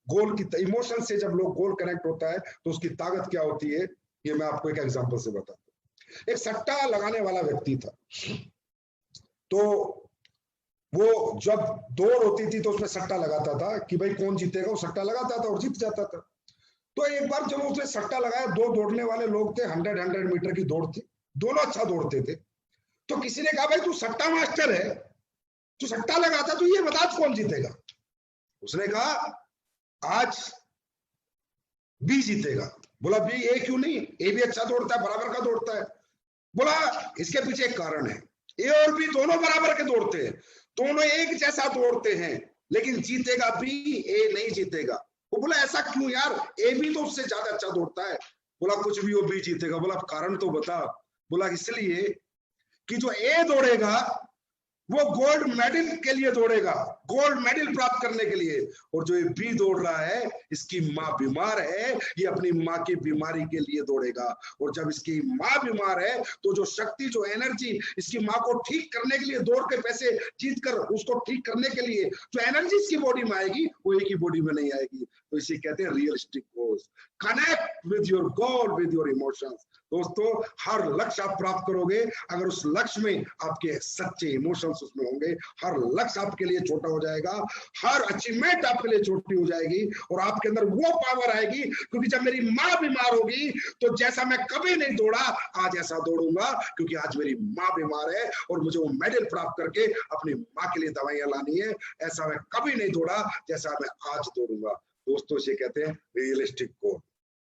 गोल की इमोशन से जब लोग गोल कनेक्ट होता है तो उसकी ताकत क्या होती है, ये मैं आपको एक एग्जाम्पल से बताता हूँ। एक सट्टा लगाने वाला व्यक्ति था, तो वो जब दौड़ होती थी तो उसमें सट्टा लगाता था कि भाई कौन जीतेगा, वो सट्टा लगाता था और जीत जाता था। तो एक बार जब उसने सट्टा लगाया, 2 दौड़ने वाले लोग थे, 100 मीटर की दौड़ थी, दोनों अच्छा दौड़ते थे। तो किसी ने कहा भाई तू सट्टा मास्टर है, तू सट्टा लगाता, तो ये बता कौन जीतेगा। उसने कहा आज बी जीतेगा। बोला बी, ए क्यों नहीं, ए भी अच्छा दौड़ता है, बराबर का दौड़ता है। बोला इसके पीछे एक कारण है, ए और बी दोनों बराबर के दौड़ते हैं, दोनों एक जैसा दौड़ते हैं, लेकिन जीतेगा बी, ए नहीं जीतेगा। वो बोला ऐसा क्यों यार, ए भी तो उससे ज्यादा अच्छा दौड़ता है। बोला कुछ भी हो, बी जीतेगा। बोला कारण तो बता। बोला इसलिए कि जो ए दौड़ेगा वो गोल्ड मेडल के लिए दौड़ेगा, गोल्ड मेडल प्राप्त करने के लिए। और जो ये बी दौड़ रहा है, इसकी माँ बीमार है, ये अपनी माँ की बीमारी के लिए दौड़ेगा। और जब इसकी माँ बीमार है तो जो शक्ति, जो एनर्जी इसकी माँ को ठीक करने के लिए दौड़ के पैसे जीत कर उसको ठीक करने के लिए जो एनर्जी इसकी बॉडी में आएगी, वो एक ही बॉडी में नहीं आएगी। तो इसे कहते हैं realistic goals. Connect with your goal, with your emotions. दोस्तों, हर लक्ष्य आप प्राप्त करोगे अगर उस लक्ष्य में आपके सच्चे इमोशंस उसमें होंगे। हर लक्ष्य आपके लिए छोटा हो जाएगा, हर अचीवमेंट आपके लिए छोटी हो जाएगी, और आपके अंदर वो पावर आएगी। क्योंकि जब मेरी माँ बीमार होगी तो जैसा मैं कभी नहीं दौड़ा, आज ऐसा दौड़ूंगा, क्योंकि आज मेरी माँ बीमार है और मुझे वो मेडल प्राप्त करके अपनी माँ के लिए दवाइयां लानी है। ऐसा मैं कभी नहीं दौड़ा जैसा मैं आज दौड़ूंगा। दोस्तों, इसे कहते हैं रियलिस्टिक गोल।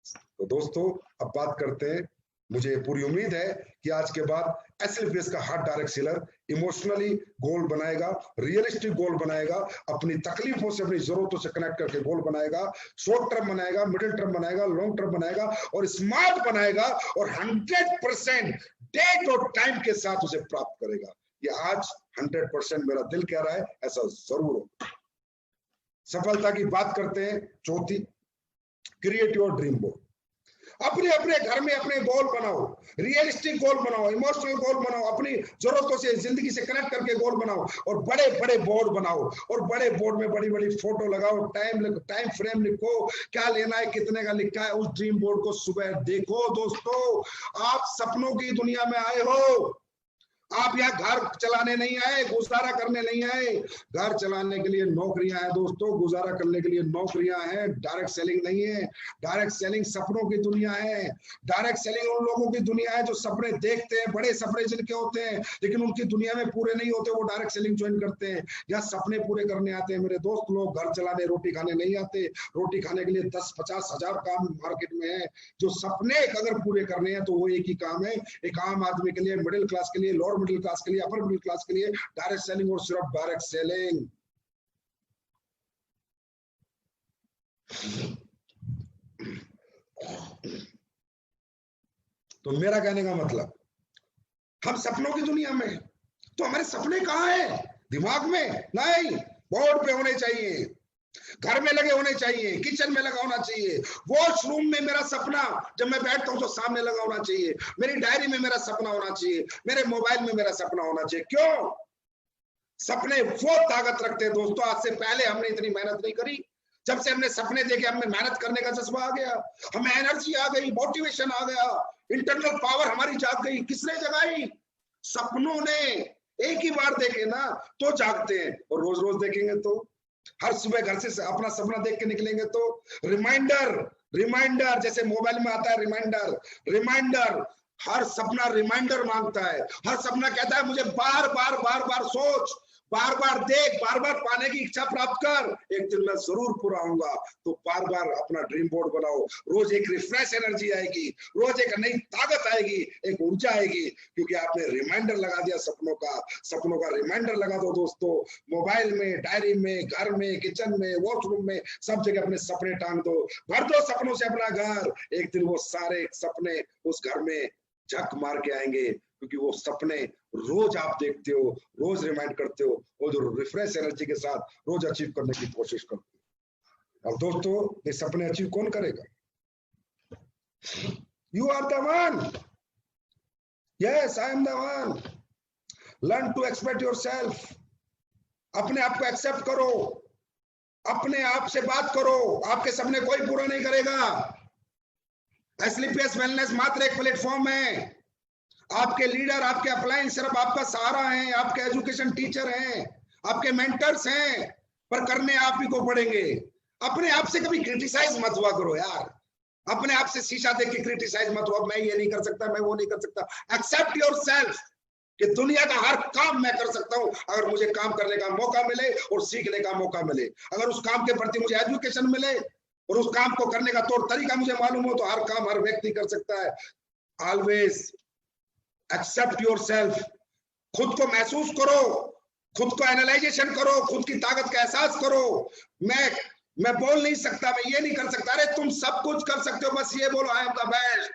तो दोस्तों, अब बात करते हैं, मुझे पूरी उम्मीद है कि आज के बाद एसएलपीएस का हार्ट डायरेक्ट सेलर इमोशनली गोल बनाएगा, रियलिस्टिक गोल बनाएगा, अपनी तकलीफों से, अपनी जरूरतों से कनेक्ट करके गोल बनाएगा, शॉर्ट टर्म बनाएगा, मिडिल टर्म बनाएगा, लॉन्ग टर्म बनाएगा और स्मार्ट बनाएगा, और 100% डेट और टाइम के साथ उसे प्राप्त करेगा। ये आज 100% मेरा दिल कह रहा है, ऐसा जरूर हो। सफलता की बात करते हैं। चौथी, क्रिएट योर ड्रीम बोर्ड। अपने अपने घर में अपने गोल बनाओ, रियलिस्टिक गोल बनाओ, इमोशनल गोल बनाओ, अपनी जरूरतों से, जिंदगी से कनेक्ट करके गोल बनाओ, और बड़े बड़े बोर्ड बनाओ, और बड़े बोर्ड में बड़ी बड़ी फोटो लगाओ, टाइम फ्रेम लिखो, क्या लेना है, कितने का लिखा है, उस ड्रीम बोर्ड को सुबह देखो। दोस्तों, आप सपनों की दुनिया में आए हो, आप यहाँ घर चलाने नहीं आए, गुजारा करने नहीं आए। घर चलाने के लिए नौकरियां हैं दोस्तों, गुजारा करने के लिए नौकरियां हैं, डायरेक्ट सेलिंग नहीं है। डायरेक्ट सेलिंग सपनों की दुनिया है। डायरेक्ट सेलिंग उन लोगों की दुनिया है जो सपने देखते हैं, बड़े सपने जिनके होते हैं, लेकिन उनकी दुनिया में पूरे नहीं होते, वो डायरेक्ट सेलिंग ज्वाइन करते हैं। यहाँ सपने पूरे करने आते हैं मेरे दोस्त लोग, घर चलाने, रोटी खाने नहीं आते। रोटी खाने के लिए 10-50 हजार काम मार्केट में है। जो सपने अगर पूरे करने हैं तो वो एक ही काम है, एक आम आदमी के लिए, मिडिल क्लास के लिए, लोअर मिडिल क्लास के लिए, अपर मिडिल क्लास के लिए, डायरेक्ट सेलिंग, और सिर्फ डायरेक्ट सेलिंग। तो मेरा कहने का मतलब, हम सपनों की दुनिया में, तो हमारे सपने कहां हैं? दिमाग में नहीं, बोर्ड पे होने चाहिए, घर में लगे होने चाहिए, किचन में लगा होना चाहिए, वॉशरूम में मेरा सपना जब मैं बैठता हूं तो सामने लगा होना चाहिए, मेरी डायरी में मेरा सपना होना चाहिए, मेरे मोबाइल में मेरा सपना होना चाहिए। क्यों? सपने वो ताकत रखते हैं दोस्तों। आज से पहले हमने इतनी मेहनत नहीं करी, जब से हमने सपने देखे हमें मेहनत करने का जज्बा आ गया, हमें एनर्जी आ गई, मोटिवेशन आ गया, इंटरनल पावर हमारी जाग गई। किसने जगाई? सपनों ने। एक ही बार देखे ना तो जागते हैं, और रोज रोज देखेंगे तो, हर सुबह घर से अपना सपना देख के निकलेंगे तो रिमाइंडर जैसे मोबाइल में आता है रिमाइंडर, हर सपना रिमाइंडर मांगता है। हर सपना कहता है मुझे बार बार सोच, बार बार देख, बार बार पाने की इच्छा प्राप्त कर, एक दिन मैं जरूर पूरा होऊंगा। तो बार बार अपना ड्रीम बोर्ड बनाओ। रोज एक रिफ्रेश एनर्जी आएगी, रोज एक नई ताकत आएगी, एक ऊर्जा आएगी, क्योंकि आपने रिमाइंडर लगा दिया सपनों का रिमाइंडर लगा दो दोस्तों। मोबाइल में, डायरी में, घर में, किचन में, वॉशरूम में, सब जगह अपने सपने टांग दो, भर दो सपनों से अपना घर। एक दिन वो सारे सपने उस घर में झक मार के आएंगे, क्योंकि वो सपने रोज आप देखते हो, रोज रिमाइंड करते हो, वो जो रिफ्रेश एनर्जी के साथ रोज अचीव करने की कोशिश करते हो। और दोस्तों, ये सपने अचीव कौन करेगा? You are the one. Yes, I am the one. Learn to expect yourself. अपने आप को एक्सेप्ट करो, अपने आप से बात करो, आपके सपने कोई पूरा नहीं करेगा। एसएलपीएस वेलनेस मात्र एक प्लेटफॉर्म है। आपके लीडर, आपके अपलाइन सिर्फ आपका सहारा है, आपके एजुकेशन टीचर हैं, आपके मेंटर्स हैं, पर करने आप ही को पड़ेंगे। अपने आप से कभी क्रिटिसाइज मत हुआ करो यार। अपने आप से शीशा देख के क्रिटिसाइज मत हुआ, मैं ये नहीं कर सकता, मैं वो नहीं कर सकता। एक्सेप्ट योरसेल्फ कि दुनिया का हर काम मैं कर सकता हूं, अगर मुझे काम करने का मौका मिले और सीखने का मौका मिले। अगर उस काम के प्रति मुझे एजुकेशन मिले और उस काम को करने का तौर तरीका मुझे मालूम हो, तो हर काम हर व्यक्ति कर सकता है। Always accept yourself. खुद को महसूस करो, खुद को एनालाइजेशन करो, खुद की ताकत का एहसास करो। मैं बोल नहीं सकता, मैं ये नहीं कर सकता। अरे तुम सब कुछ कर सकते हो, बस ये बोलो आई एम द बेस्ट।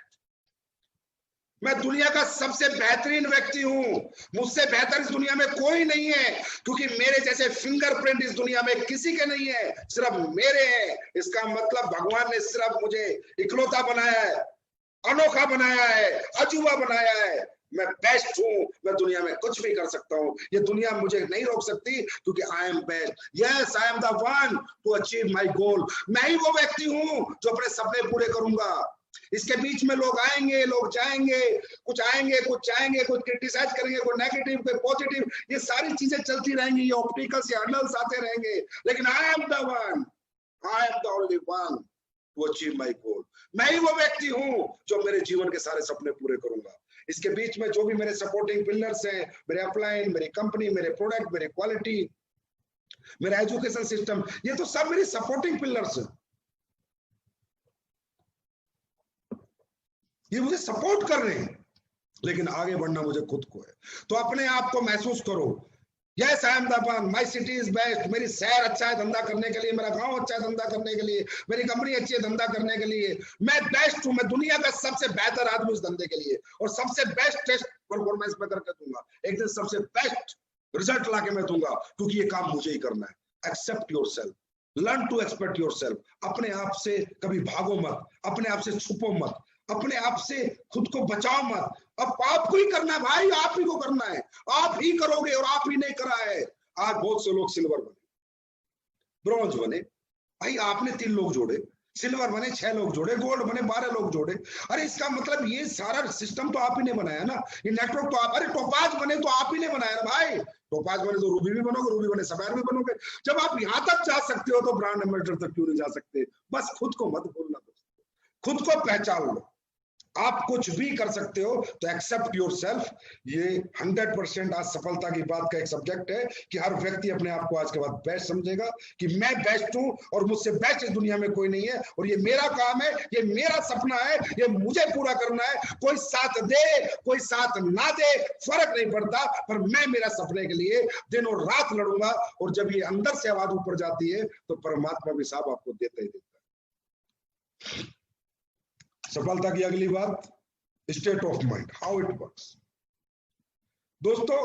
मैं दुनिया का सबसे बेहतरीन व्यक्ति हूं, मुझसे बेहतर इस दुनिया में कोई नहीं है, क्योंकि मेरे जैसे फिंगरप्रिंट इस दुनिया में किसी के नहीं है, सिर्फ मेरे हैं। इसका मतलब भगवान ने सिर्फ मुझे इकलौता बनाया है, अनोखा बनाया है, अजूबा बनाया है। मैं बेस्ट हूं, मैं दुनिया में कुछ भी कर सकता हूं, ये दुनिया मुझे नहीं रोक सकती, क्योंकि I am best. Yes, I am the one to achieve my goal. मैं ही वो व्यक्ति हूं जो अपने सपने पूरे करूंगा। इसके बीच में लोग आएंगे, लोग जाएंगे, कुछ आएंगे, कुछ जाएंगे, कुछ क्रिटिसाइज करेंगे, कोई नेगेटिव, कोई पॉजिटिव, ये सारी चीजें चलती रहेंगी, ये ऑप्टिकल्स या हर्डल्स आते रहेंगे, लेकिन I am the one, I am the only one to achieve my goal. मैं ही वो व्यक्ति हूं जो मेरे जीवन के सारे सपने पूरे करूंगा। इसके बीच में जो भी मेरे सपोर्टिंग पिलर्स हैं, मेरे अपलाइन, मेरी कंपनी, मेरे प्रोडक्ट, मेरे क्वालिटी, मेरा एजुकेशन सिस्टम, ये तो सब मेरी सपोर्टिंग पिलर्स हैं, ये मुझे सपोर्ट कर रहे हैं, लेकिन आगे बढ़ना मुझे खुद को है। तो अपने आप को महसूस करो, yes I am the one, my city is best. मेरी शहर अच्छा है धंधा करने के लिए, मेरा गांव अच्छा है धंधा करने के लिए, मेरी कंपनी अच्छी है धंधा करने के लिए। मैं बेस्ट हूं, मैं दुनिया का सबसे बेहतर आदमी इस धंधे के लिए, और सबसे बेस्ट टेस्ट परफॉर्मेंस में करके दूंगा। एक दिन सबसे बेस्ट रिजल्ट लाके मैं दूंगा, क्योंकि ये काम मुझे ही करना है। Accept yourself, learn to expect yourself. अपने आप से कभी भागो मत, अपने आप से छुपो मत, अपने आप से खुद को बचाओ मत। अब आपको ही करना है भाई, आप ही को करना है, आप ही करोगे, और आप ही ने करा है। आज बहुत से लोग सिल्वर बने, ब्रॉन्ज बने, भाई आपने 3 लोग जोड़े, सिल्वर बने 6 लोग जोड़े, गोल्ड बने 12 लोग जोड़े। अरे इसका मतलब ये सारा सिस्टम तो आप ही ने बनाया ना, ये नेटवर्क तो आप, अरे टोपाज बने तो आप ही ने बनाया ना भाई। टोपाज बने तो रूबी भी बनोगे, रूबी बने सफेद भी बनोगे। जब आप यहां तक जा सकते हो तो ब्रांड एम्बेसडर तक क्यों नहीं जा सकते? बस खुद को मत भूलना, खुद को पहचान लो। आप कुछ भी कर सकते हो, तो एक्सेप्ट योरसेल्फ। ये 100% आज सफलता की बात का एक सब्जेक्ट है कि हर व्यक्ति अपने आप को आज के बाद बेस्ट समझेगा कि मैं बेस्ट हूं और मुझसे बेस्ट इस दुनिया में कोई नहीं है, और ये मेरा काम है, ये मेरा सपना है, ये मुझे पूरा करना है। कोई साथ दे, कोई साथ ना दे, फर्क नहीं पड़ता, पर मैं मेरा सपने के लिए दिन और रात लड़ूंगा। और जब ये अंदर से आवाज ऊपर जाती है तो परमात्मा भी साहब आपको देता ही देता है। सफलता की अगली बात, state of mind, how it works. दोस्तों,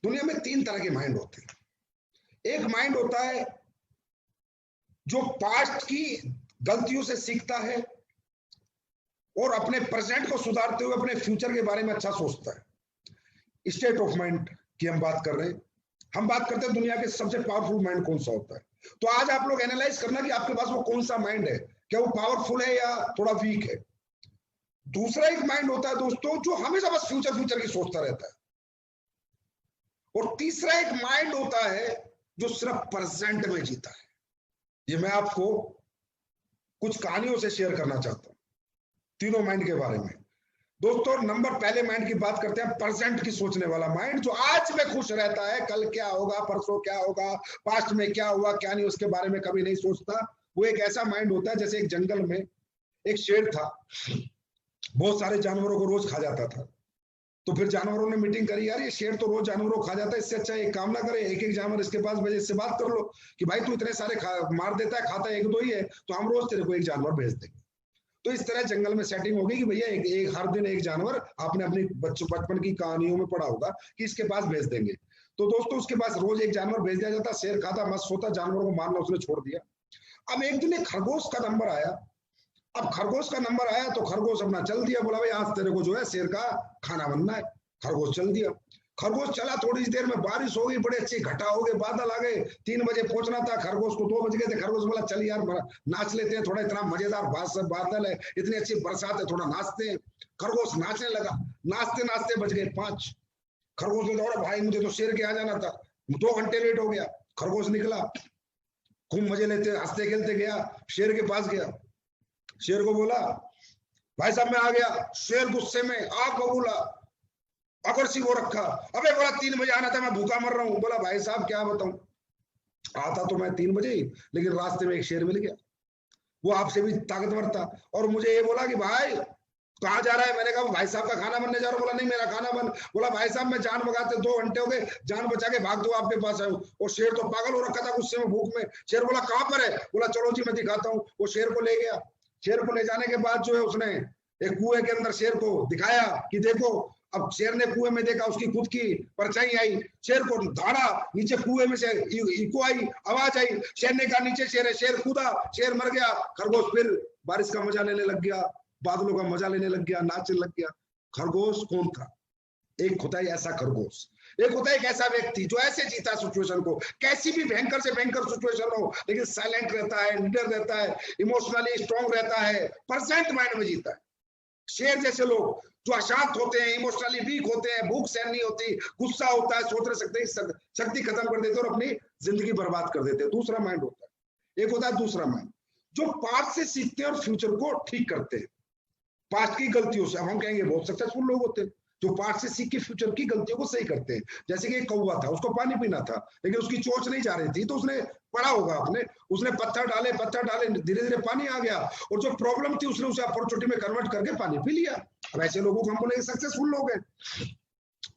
दुनिया में 3 तरह के माइंड होते हैं। एक माइंड होता है जो पास्ट की गलतियों से सीखता है और अपने प्रेजेंट को सुधारते हुए अपने फ्यूचर के बारे में अच्छा सोचता है। स्टेट ऑफ माइंड की हम बात कर रहे हैं। हम बात करते हैं दुनिया के सबसे पावरफुल माइंड कौन सा होता है। तो आज आप लोग एनालाइज करना कि आपके पास वो कौन सा माइंड है, क्या वो पावरफुल है या थोड़ा वीक है। दूसरा एक माइंड होता है दोस्तों जो हमेशा बस फ्यूचर की सोचता रहता है। और तीसरा एक माइंड होता है जो सिर्फ प्रेजेंट में जीता है। ये मैं आपको कुछ कहानियों से शेयर करना चाहता हूं तीनों माइंड के बारे में। दोस्तों, पहले माइंड की बात करते हैं, प्रेजेंट की सोचने वाला माइंड, जो आज में खुश रहता है। कल क्या होगा, परसों क्या होगा, पास्ट में क्या हुआ क्या नहीं, उसके बारे में कभी नहीं सोचता। वो एक ऐसा माइंड होता है, जैसे एक जंगल में एक शेर था, बहुत सारे जानवरों को रोज खा जाता था। तो फिर जानवरों ने मीटिंग करी, यार ये शेर तो रोज जानवरों को खा जाता है, इससे अच्छा एक काम ना करे, एक जानवर इसके पास भेजे, इससे बात कर लो कि भाई तू इतने सारे मार देता है, खाता है 1-2 ही है, तो हम रोज तेरे को एक जानवर भेज देंगे। तो इस तरह जंगल में सेटिंग होगी कि भैया एक हर दिन एक जानवर, आपने अपनी बचपन की कहानियों में पढ़ा होगा कि इसके पास भेज देंगे। तो दोस्तों, उसके पास रोज एक जानवर भेज दिया जाता, शेर खाता, मस्त होता, जानवरों को मारना उसने छोड़ दिया। अब एक दिन एक खरगोश का नंबर आया। अब खरगोश का नंबर आया तो खरगोश अपना चल दिया, बोला भाई आज तेरे को जो है शेर का खाना बनना है। खरगोश चल दिया, खरगोश चला, थोड़ी देर में बारिश हो गई, बड़े अच्छी घटा हो गए, बादल आ गए, 3 बजे पहुंचना था, खरगोश को 2 बज गए थे। खरगोश बोला चल यार नाच लेते हैं थोड़ा, इतना मजेदार बादल है, इतनी अच्छी बरसात है, थोड़ा नाचते हैं। खरगोश नाचने लगा, नाचते नाचते बज गए 5। खरगोश ने दौड़ा, भाई मुझे तो शेर के आ जाना था, 2 घंटे लेट हो गया। खरगोश निकला, खूब मजे लेते हंसते खेलते गया, शेर के पास गया, शेर को बोला भाई साहब मैं आ गया। शेर गुस्से में आग बबूला, अगर सी वो रखा, अबे बोला 3 बजे आना था, मैं भूखा मर रहा हूं। बोला भाई साहब क्या बताऊं, आता तो मैं 3 बजे ही, लेकिन रास्ते में एक शेर मिल गया, वो आपसे भी ताकतवर था, और मुझे ये बोला कि भाई कहाँ जा रहा है। मैंने कहा भाई साहब का खाना बनने जा रहा हूँ। बोला नहीं मेरा खाना बन। बोला भाई साहब मैं जान बचाते 2 घंटे हो गए, जान बचा के भाग दो आपके पास आऊं। और शेर तो पागल हो रखा था गुस्से में, भूख में। शेर बोला कहाँ पर है। बोला चलो जी मैं दिखाता हूँ। वो शेर को ले गया। शेर को ले जाने के बाद जो है उसने एक कुएं के अंदर शेर को दिखाया कि देखो, अब शेर ने कुएं में देखा, उसकी खुद की परछाई आई, शेर को धाड़ा, नीचे कुएं में से इको आई, आवाज आई, शेर ने कहा नीचे शेर है, शेर कूदा, शेर मर गया। खरगोश फिर बारिश का मजा लेने लग गया, बादलों का मजा लेने लग गया, नाचने लग गया। खरगोश कौन था? एक होता है ऐसा खरगोश, एक होता है एक ऐसा व्यक्ति जो ऐसे जीता सिचुएशन को, कैसी भी भयंकर से भयंकर सिचुएशन हो, लेकिन साइलेंट रहता है, निडर रहता है, इमोशनली स्ट्रॉन्ग रहता है, प्रेजेंट माइंड में जीता है। शेर जैसे लोग जो अशांत होते हैं, इमोशनली वीक होते हैं, भूख सहन नहीं होती, गुस्सा होता है, सोच नहीं सकते, शक्ति खत्म कर देते और अपनी जिंदगी बर्बाद कर देते हैं। दूसरा माइंड होता है, एक होता है दूसरा माइंड जो पास्ट से सीखते हैं और फ्यूचर को ठीक करते हैं, पास्ट की गलतियों से। अब हम कहेंगे बहुत सक्सेसफुल लोग होते हैं जो पास्ट से सीख के फ्यूचर की गलतियों को सही करते हैं। जैसे कि एक कौवा था, उसको पानी पीना था, लेकिन उसकी चोंच नहीं जा रही थी, तो उसने पढ़ा होगा आपने, उसने पत्थर डाले, धीरे धीरे पानी आ गया, और जो प्रॉब्लम थी उसने उसे अपॉर्चुनिटी में कन्वर्ट करके पानी पी लिया। अब ऐसे लोगों को हम बोलेंगे सक्सेसफुल लोग हैं।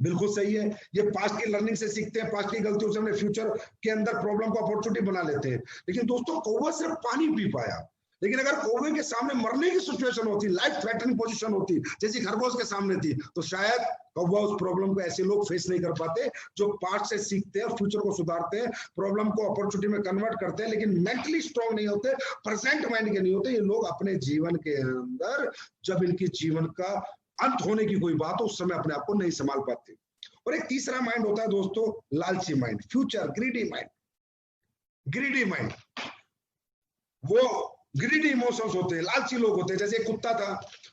बिल्कुल सही है, ये पास्ट की लर्निंग से सीखते हैं, पास्ट की गलतियों से अपने फ्यूचर के अंदर प्रॉब्लम को अपॉर्चुनिटी बना लेते हैं। लेकिन दोस्तों, कौवा सिर्फ पानी पी पाया, लेकिन अगर कौवे के सामने मरने की सिचुएशन होती, लाइफ थ्रेटनिंग पोजीशन होती, जैसी खरगोश के सामने थी, तो शायद कौवा उस प्रॉब्लम को ऐसे लोग फेस नहीं कर पाते जो पास्ट से सीखते हैं, फ्यूचर को सुधारते हैं, प्रॉब्लम को अपॉर्चुनिटी में कन्वर्ट करते हैं, लेकिन मेंटली स्ट्रांग नहीं होते, प्रेजेंट माइंड के नहीं होते। ये लोग अपने जीवन के अंदर जब इनकी जीवन का अंत होने की कोई बात हो, उस समय अपने आप को नहीं संभाल पाते। और एक तीसरा माइंड होता है दोस्तों, लालची mind, future greedy mind. Greedy mind, वो ग्रीडी इमोशंस होते हैं, लालची लोग होते हैं। जैसे एक कुत्ता था,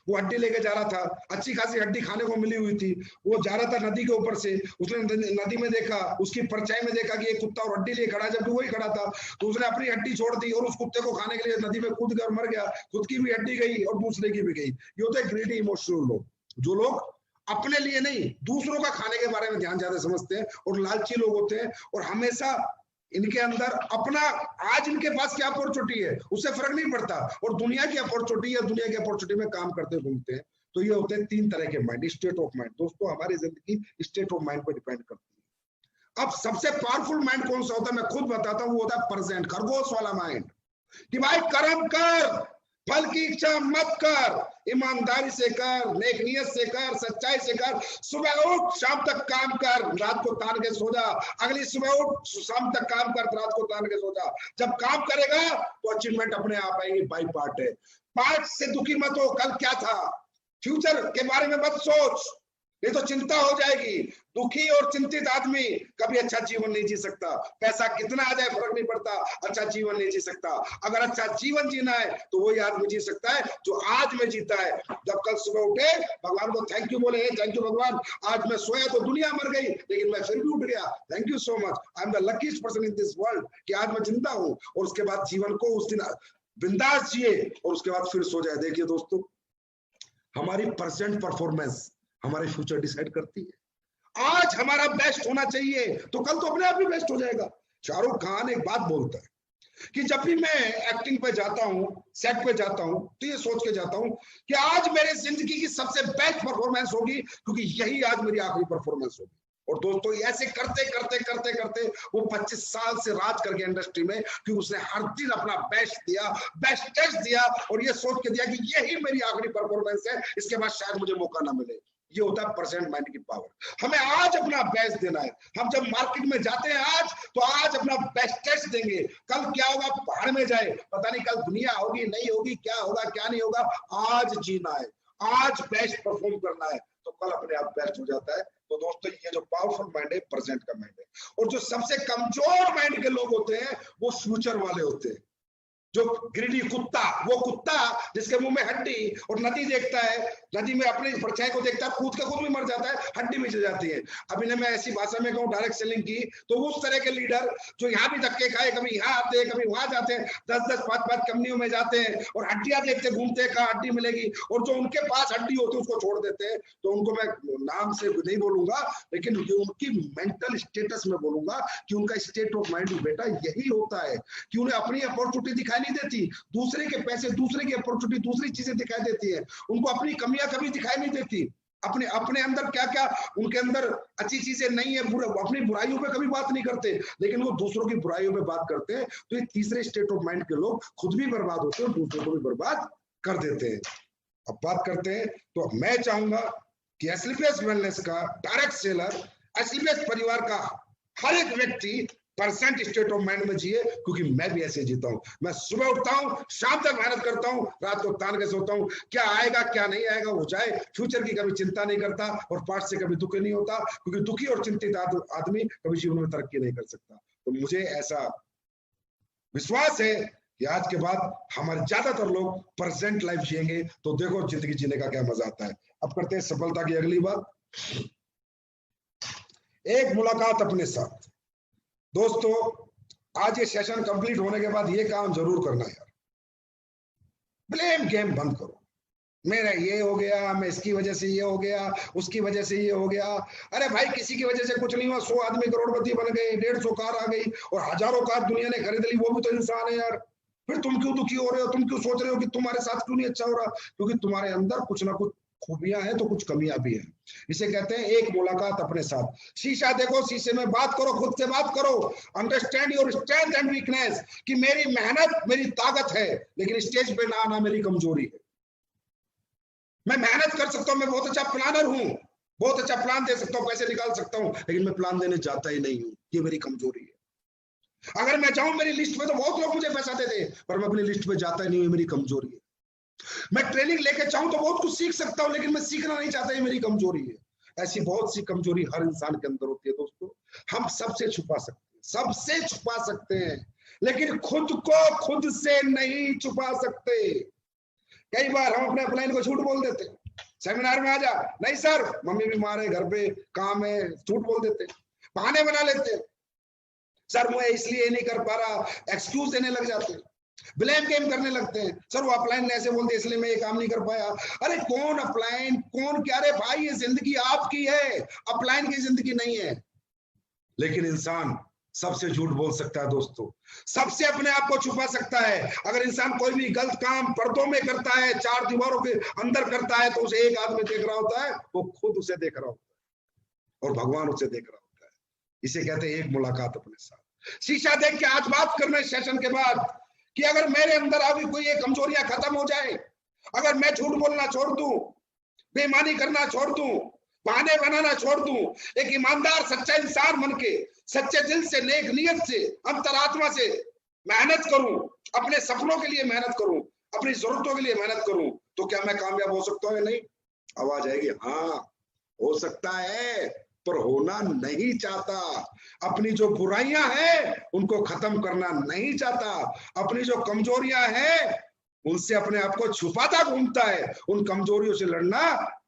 वो हड्डी लेके जा रहा था, अच्छी खासी हड्डी खाने को मिली हुई थी, वो जा रहा था नदी के ऊपर से, उसने नदी में देखा, उसकी परछाई में देखा कि एक कुत्ता और हड्डी लिए खड़ा है, जबकि वही खड़ा था, तो उसने अपनी हड्डी छोड़ दी और उस कुत्ते को खाने के लिए नदी में कूद कर मर गया। खुद की भी हड्डी गई और दूसरे की भी गई। ये होते हैं ग्रीडी इमोशनल लोग, जो लोग अपने लिए नहीं, दूसरों का खाने के बारे में ध्यान ज्यादा समझते हैं और लालची लोग होते हैं, और हमेशा इनके अंदर अपना, आज इनके पास क्या अपॉर्चुनिटी है उससे फर्क नहीं पड़ता, और दुनिया की अपॉर्चुनिटी है, दुनिया की अपॉर्चुनिटी में काम करते घूमते हैं। तो ये होते हैं तीन तरह के माइंड, स्टेट ऑफ माइंड। दोस्तों, हमारी जिंदगी स्टेट ऑफ माइंड पर डिपेंड करती है। अब सबसे पावरफुल माइंड कौन सा होता है, मैं खुद बताता हूँ, वो होता है प्रेजेंट, खरगोश वाला माइंड, कि भाई कर्म कर, फल की इच्छा मत कर, ईमानदारी से कर, नेक नियत से कर, सच्चाई से कर, सुबह उठ शाम तक काम कर, रात को तान के सो जा, अगली सुबह उठ शाम तक काम कर, रात को तान के सो जा। जब काम करेगा तो अचीवमेंट अपने आप आएगी, बाई पार्ट है। पार्ट से दुखी मत हो, कल क्या था, फ्यूचर के बारे में मत सोच, नहीं तो चिंता हो जाएगी। दुखी और चिंतित आदमी कभी अच्छा जीवन नहीं जी सकता। पैसा कितना आ जाए फर्क नहीं पड़ता, अच्छा जीवन नहीं जी सकता। अगर अच्छा जीवन जीना है तो वही आदमी जी सकता है जो आज में जीता है। जब कल सुबह उठे, भगवान को थैंक यू बोले, थैंक यू भगवान, आज मैं सोया तो दुनिया मर गई, लेकिन मैं फिर भी उठ गया, thank you so much, I am the luckiest person in this world, कि आज मैं जिंदा हूँ। और उसके बाद जीवन को उस दिन बिंदास जिए और उसके बाद फिर सो जाए। देखिए दोस्तों, हमारी प्रेजेंट परफॉर्मेंस हमारे फ्यूचर डिसाइड करती है। आज हमारा बेस्ट होना चाहिए तो कल तो अपने आप ही बेस्ट हो जाएगा। शाहरुख खान एक बात बोलता है कि जब भी मैं एक्टिंग पे जाता हूं, सेट पे जाता हूं, तो ये सोच के जाता हूं कि आज मेरे जिंदगी की सबसे बेस्ट परफॉर्मेंस होगी, क्योंकि यही आज मेरी आखिरी परफॉर्मेंस होगी। और दोस्तों, ऐसे करते करते करते करते वो 25 साल से राज करके इंडस्ट्री में, कि उसने हर दिन अपना बेस्ट दिया, बेस्टेस्ट दिया, और ये सोच के दिया कि यही मेरी आखिरी परफॉर्मेंस है, इसके बाद शायद मुझे मौका ना मिले। ये होता है प्रेजेंट माइंड की पावर। हमें आज अपना बेस्ट देना है। हम जब मार्केट में जाते हैं आज, तो आज अपना बेस्टेस्ट देंगे। कल क्या होगा बाहर में जाए, पता नहीं कल दुनिया होगी नहीं होगी, क्या होगा क्या नहीं होगा। आज जीना है, आज बेस्ट परफॉर्म करना है, तो कल अपने आप बेस्ट हो जाता है। तो दोस्तों, ये जो पावरफुल माइंड है, प्रेजेंट का माइंड है। और जो सबसे कमजोर माइंड के लोग होते हैं, वो फ्यूचर वाले होते हैं। जो ग्रीडी कुत्ता, वो कुत्ता जिसके मुंह में हड्डी और नदी देखता है, नदी में अपनी परछाई को देखता है, कूद के खुद भी मर जाता है, हड्डी भी चल जाती है। अभी ने मैं ऐसी भाषा में कहूँ, डायरेक्ट सेलिंग की, तो उस तरह के लीडर जो यहाँ भी धक्के खाए, कभी यहाँ आते हैं कभी वहां जाते हैं, 10-10, 5-5 कंपनियों में जाते हैं और हड्डियां देखते घूमते हैं, कहाँ हड्डी मिलेगी, और जो उनके पास हड्डी होती है उसको छोड़ देते हैं। तो उनको मैं नाम से नहीं बोलूंगा, लेकिन उनकी मेंटल स्टेटस में बोलूंगा कि उनका स्टेट ऑफ माइंड बेटा यही होता है कि उन्हें अपनी अपॉर्चुनिटी दिखाई नहीं देती, दूसरे के पैसे, दूसरे की अपॉर्चुनिटी, दूसरी चीजें दिखाई देती है। उनको अपनी कमियां कभी दिखाई नहीं देती। अपने अंदर क्या क्या उनके अंदर अच्छी चीजें नहीं है, अपनी बुराइयों पे कभी बात नहीं करते, लेकिन वो दूसरों की बुराइयों पे बात करते हैं। तो ये तीसरे स्टेट ऑफ माइंड के लोग खुद भी बर्बाद होते हैं और दूसरों को भी बर्बाद कर देते हैं। अब बात करते हैं, तो मैं चाहूंगा कि एसलीपीएस वेलनेस का डायरेक्ट सेलर, एसलीपीएस परिवार का हर एक व्यक्ति परसेंट स्टेट ऑफ माइंड में जिए, क्योंकि मैं भी ऐसे जीता हूं। मैं सुबह उठता हूं, शाम तक मेहनत करता हूं, रात को तान के सोता हूं, क्या आएगा क्या नहीं आएगा हो जाए, फ्यूचर की कभी चिंता नहीं करता और पास्ट से कभी दुखी नहीं होता, क्योंकि दुखी और चिंतित आदमी कभी जीवन में तरक्की नहीं कर सकता। तो मुझे ऐसा विश्वास है कि आज के बाद हमारे ज्यादातर लोग प्रेजेंट लाइफ जिएंगे, तो देखो जिंदगी जीने का क्या मजा आता है। अब करते हैं सफलता की अगली बात, एक मुलाकात अपने साथ। दोस्तों, आज ये सेशन कंप्लीट होने के बाद ये काम जरूर करना यार, ब्लेम गेम बंद करो। मेरा ये हो गया, मैं इसकी वजह से ये हो गया, उसकी वजह से ये हो गया। अरे भाई, किसी की वजह से कुछ नहीं हुआ, 100 आदमी करोड़पति बन गए, 150 कार आ गई और हजारों कार दुनिया ने खरीद ली, वो भी तो इंसान है यार। फिर तुम क्यों दुखी हो रहे हो? तुम क्यों सोच रहे हो कि तुम्हारे साथ क्यों नहीं अच्छा हो रहा? क्योंकि तुम्हारे अंदर कुछ ना कुछ खूबियां हैं तो कुछ कमियां भी हैं। इसे कहते हैं एक मुलाकात अपने साथ। शीशा देखो, शीशे में बात करो, खुद से बात करो, understand your strength and weakness, कि मेरी मेहनत मेरी ताकत है, लेकिन स्टेज पे ना आना मेरी कमजोरी है। मैं मेहनत कर सकता हूं, मैं बहुत अच्छा प्लानर हूं, बहुत अच्छा प्लान दे सकता हूं, पैसे निकाल सकता हूं, लेकिन मैं प्लान देने जाता ही नहीं हूं, ये मेरी कमजोरी है। अगर मैं जाऊं मेरी लिस्ट में तो बहुत लोग मुझे पैसा देते हैं, पर मैं अपनी लिस्ट में जाता ही नहीं हूं, मेरी कमजोरी है। मैं ट्रेनिंग लेके चाहूं तो बहुत कुछ सीख सकता हूं, लेकिन मैं सीखना नहीं चाहता, ये मेरी कमजोरी है। ऐसी बहुत सी कमजोरी हर इंसान के अंदर होती है दोस्तों। हम सबसे छुपा सकते हैं, सबसे छुपा सकते हैं, लेकिन खुद को खुद से नहीं छुपा सकते। कई बार हम अपने अपलाइन को झूठ बोल देते हैं, सेमिनार में आ जा, नहीं सर मम्मी बीमार है, घर पे काम है, झूठ बोल देते हैं, बहाने बना लेते हैं, सर मैं इसलिए नहीं कर पा रहा, एक्सक्यूज देने लग जाते हैं, ब्लेम गेम करने लगते हैं, सर वो अपलाइन ने ऐसे बोल दिया इसलिए मैं ये काम नहीं कर पाया। अरे कौन अपलाइन, कौन क्या? अरे भाई, ये जिंदगी आपकी है, अपलाइन की जिंदगी नहीं है। लेकिन इंसान सबसे झूठ बोल सकता है दोस्तों, सबसे अपने आप को छुपा सकता है। अगर इंसान कोई भी गलत काम पर्दों में करता है, 4 दीवारों के अंदर करता है, तो उसे एक आदमी देख रहा होता है, वो खुद उसे देख रहा होता है और भगवान उसे देख रहा होता है। इसे कहते हैं एक मुलाकात अपने साथ। शीशा देख के आज बात करना इस सेशन के बाद कि अगर मेरे अंदर अभी कोई ये कमजोरियां खत्म हो जाए, अगर मैं झूठ बोलना छोड़ दूं, बेईमानी करना छोड़ दूं, बहाने बनाना छोड़ दूं, एक ईमानदार सच्चा इंसान बन के सच्चे दिल से, नेक नियत से, अंतरात्मा से मेहनत करूं, अपने सपनों के लिए मेहनत करूं, अपनी जरूरतों के लिए मेहनत करूं, तो क्या मैं कामयाब हो सकता हूं या नहीं? आवाज आएगी, हाँ हो सकता है, पर होना नहीं चाहता। अपनी जो बुराइयां हैं उनको खत्म करना नहीं चाहता, अपनी जो कमजोरियां हैं उनसे अपने आप को छुपाता घूमता है, उन कमजोरियों से लड़ना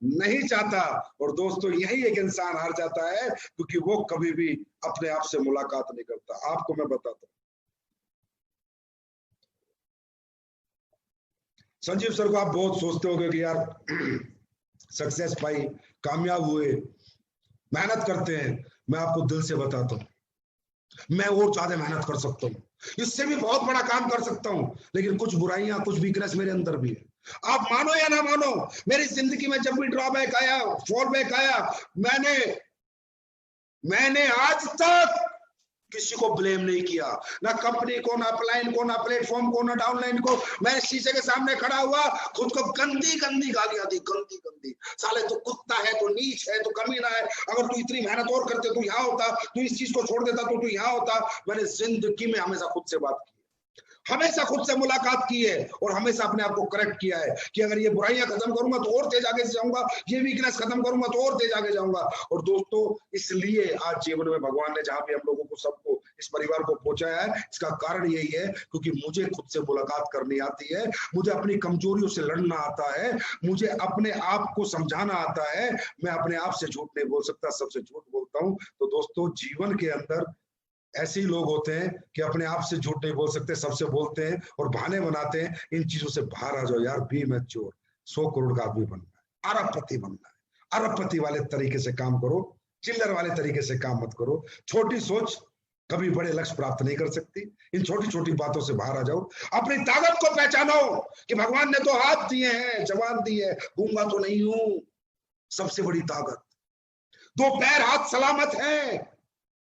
नहीं चाहता। और दोस्तों, यही एक इंसान हार जाता है, क्योंकि वो कभी भी अपने आप से मुलाकात नहीं करता। आपको मैं बताता हूं, संजीव सर को आप बहुत सोचते होंगे कि यार सक्सेस पाई, कामयाब हुए, मेहनत करते हैं। मैं आपको दिल से बताता हूं, मैं और ज्यादा मेहनत कर सकता हूं, इससे भी बहुत बड़ा काम कर सकता हूं, लेकिन कुछ बुराइयां, कुछ वीकनेस मेरे अंदर भी है। आप मानो या ना मानो, मेरी जिंदगी में जब भी ड्रॉबैक आया, फॉलबैक आया, मैंने आज तक किसी को ब्लेम नहीं किया, ना कंपनी को, ना अपलाइन को, ना प्लेटफॉर्म को, ना डाउनलाइन को। मैं शीशे के सामने खड़ा हुआ, खुद को गंदी गंदी गालियां दी, गंदी गंदी, साले तू कुत्ता है, तू नीच है, तू कमीना है, अगर तू इतनी मेहनत और करते तू यहाँ होता, तू इस चीज को छोड़ देता तो तू यहाँ होता। मैंने जिंदगी में हमेशा खुद से बात की, हमेशा खुद से मुलाकात की है और हमेशा अपने आप को करेक्ट किया है कि अगर ये बुराइयां खत्म करूंगा तो और तेज आगे जाऊंगा, ये वीकनेस खत्म करूंगा तो और तेज आगे जाऊंगा। और दोस्तों, इसलिए आज जीवन में भगवान ने जहां भी हम लोगों को, सबको, इस परिवार को पहुंचाया है, इसका कारण यही है क्योंकि मुझे खुद से मुलाकात करनी आती है, मुझे अपनी कमजोरियों से लड़ना आता है, मुझे अपने आप को समझाना आता है। मैं अपने आप से झूठ नहीं बोल सकता, सबसे झूठ बोलता हूं। तो दोस्तों, जीवन के अंदर ऐसे ही लोग होते हैं कि अपने आप से झूठ नहीं बोल सकते, सबसे बोलते हैं और बहाने बनाते हैं। इन चीजों से बाहर आ जाओ यार, बी मैच्योर। 100 करोड़ का आदमी बनना है, अरबपति बनना है, अरबपति वाले तरीके से काम करो, चिल्लर वाले तरीके से काम मत करो। छोटी सोच कभी बड़े लक्ष्य प्राप्त नहीं कर सकती। इन छोटी छोटी बातों से बाहर आ जाओ, अपनी ताकत को पहचानो कि भगवान ने 2 हाथ दिए हैं, जवान दी है, गूंगा तो नहीं हूं, सबसे बड़ी ताकत। 2 पैर हाथ सलामत है,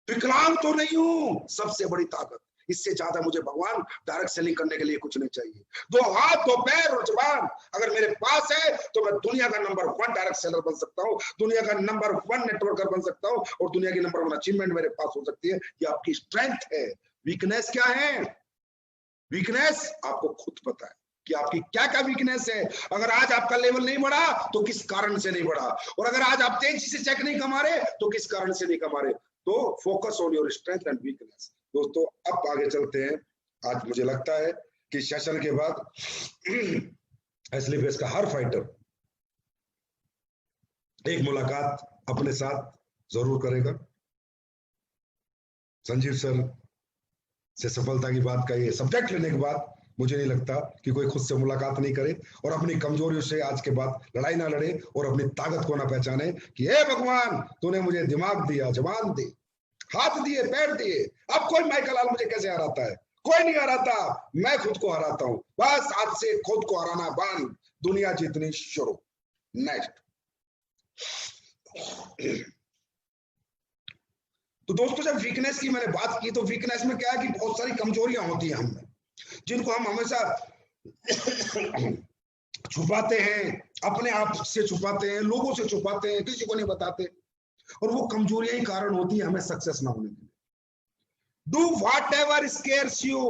विकलांग तो नहीं हूं, सबसे बड़ी ताकत। इससे ज्यादा मुझे भगवान डायरेक्ट सेलिंग करने के लिए कुछ नहीं चाहिए। 2 हाथ 2 पैर और जुबान अगर मेरे पास है तो मैं दुनिया का नंबर 1 डायरेक्ट सेलर बन सकता हूँ, दुनिया का नंबर 1 नेटवर्कर बन सकता हूँ और दुनिया की नंबर 1 अचीवमेंट मेरे पास हो सकती है। ये आपकी स्ट्रेंथ है। वीकनेस क्या है? वीकनेस आपको खुद पता है कि आपकी क्या क्या वीकनेस है। अगर आज आपका लेवल नहीं बढ़ा तो किस कारण से नहीं बढ़ा, और अगर आज आप तेजी से चेक नहीं कमा रहे तो किस कारण से नहीं कमा रहे। तो focus on your strength and weakness. दोस्तों अब आगे चलते हैं। आज मुझे लगता है कि सेशन के बाद एसली बेस का हर फाइटर एक मुलाकात अपने साथ जरूर करेगा। संजीव सर से सफलता की बात का ये सब्जेक्ट लेने के बाद मुझे नहीं लगता कि कोई खुद से मुलाकात नहीं करे और अपनी कमजोरियों से आज के बाद लड़ाई ना लड़े और अपनी ताकत को ना पहचाने कि हे भगवान तूने मुझे दिमाग दिया, जबान दी, हाथ दिए, पैर दिए, अब कोई माइकल लाल मुझे कैसे हराता है? कोई नहीं हराता, मैं खुद को हराता हूं। बस आज से खुद को हराना बंद, दुनिया जीतनी शुरू। नेक्स्ट। तो दोस्तों जब वीकनेस की मैंने बात की तो वीकनेस में क्या है कि बहुत सारी कमजोरियां होती हैं हमें, जिनको हम हमेशा छुपाते हैं, अपने आप से छुपाते हैं, लोगों से छुपाते हैं, किसी को नहीं बताते, और वो कमजोरियां ही कारण होती है हमें सक्सेस ना होने के लिए। Do whatever scares you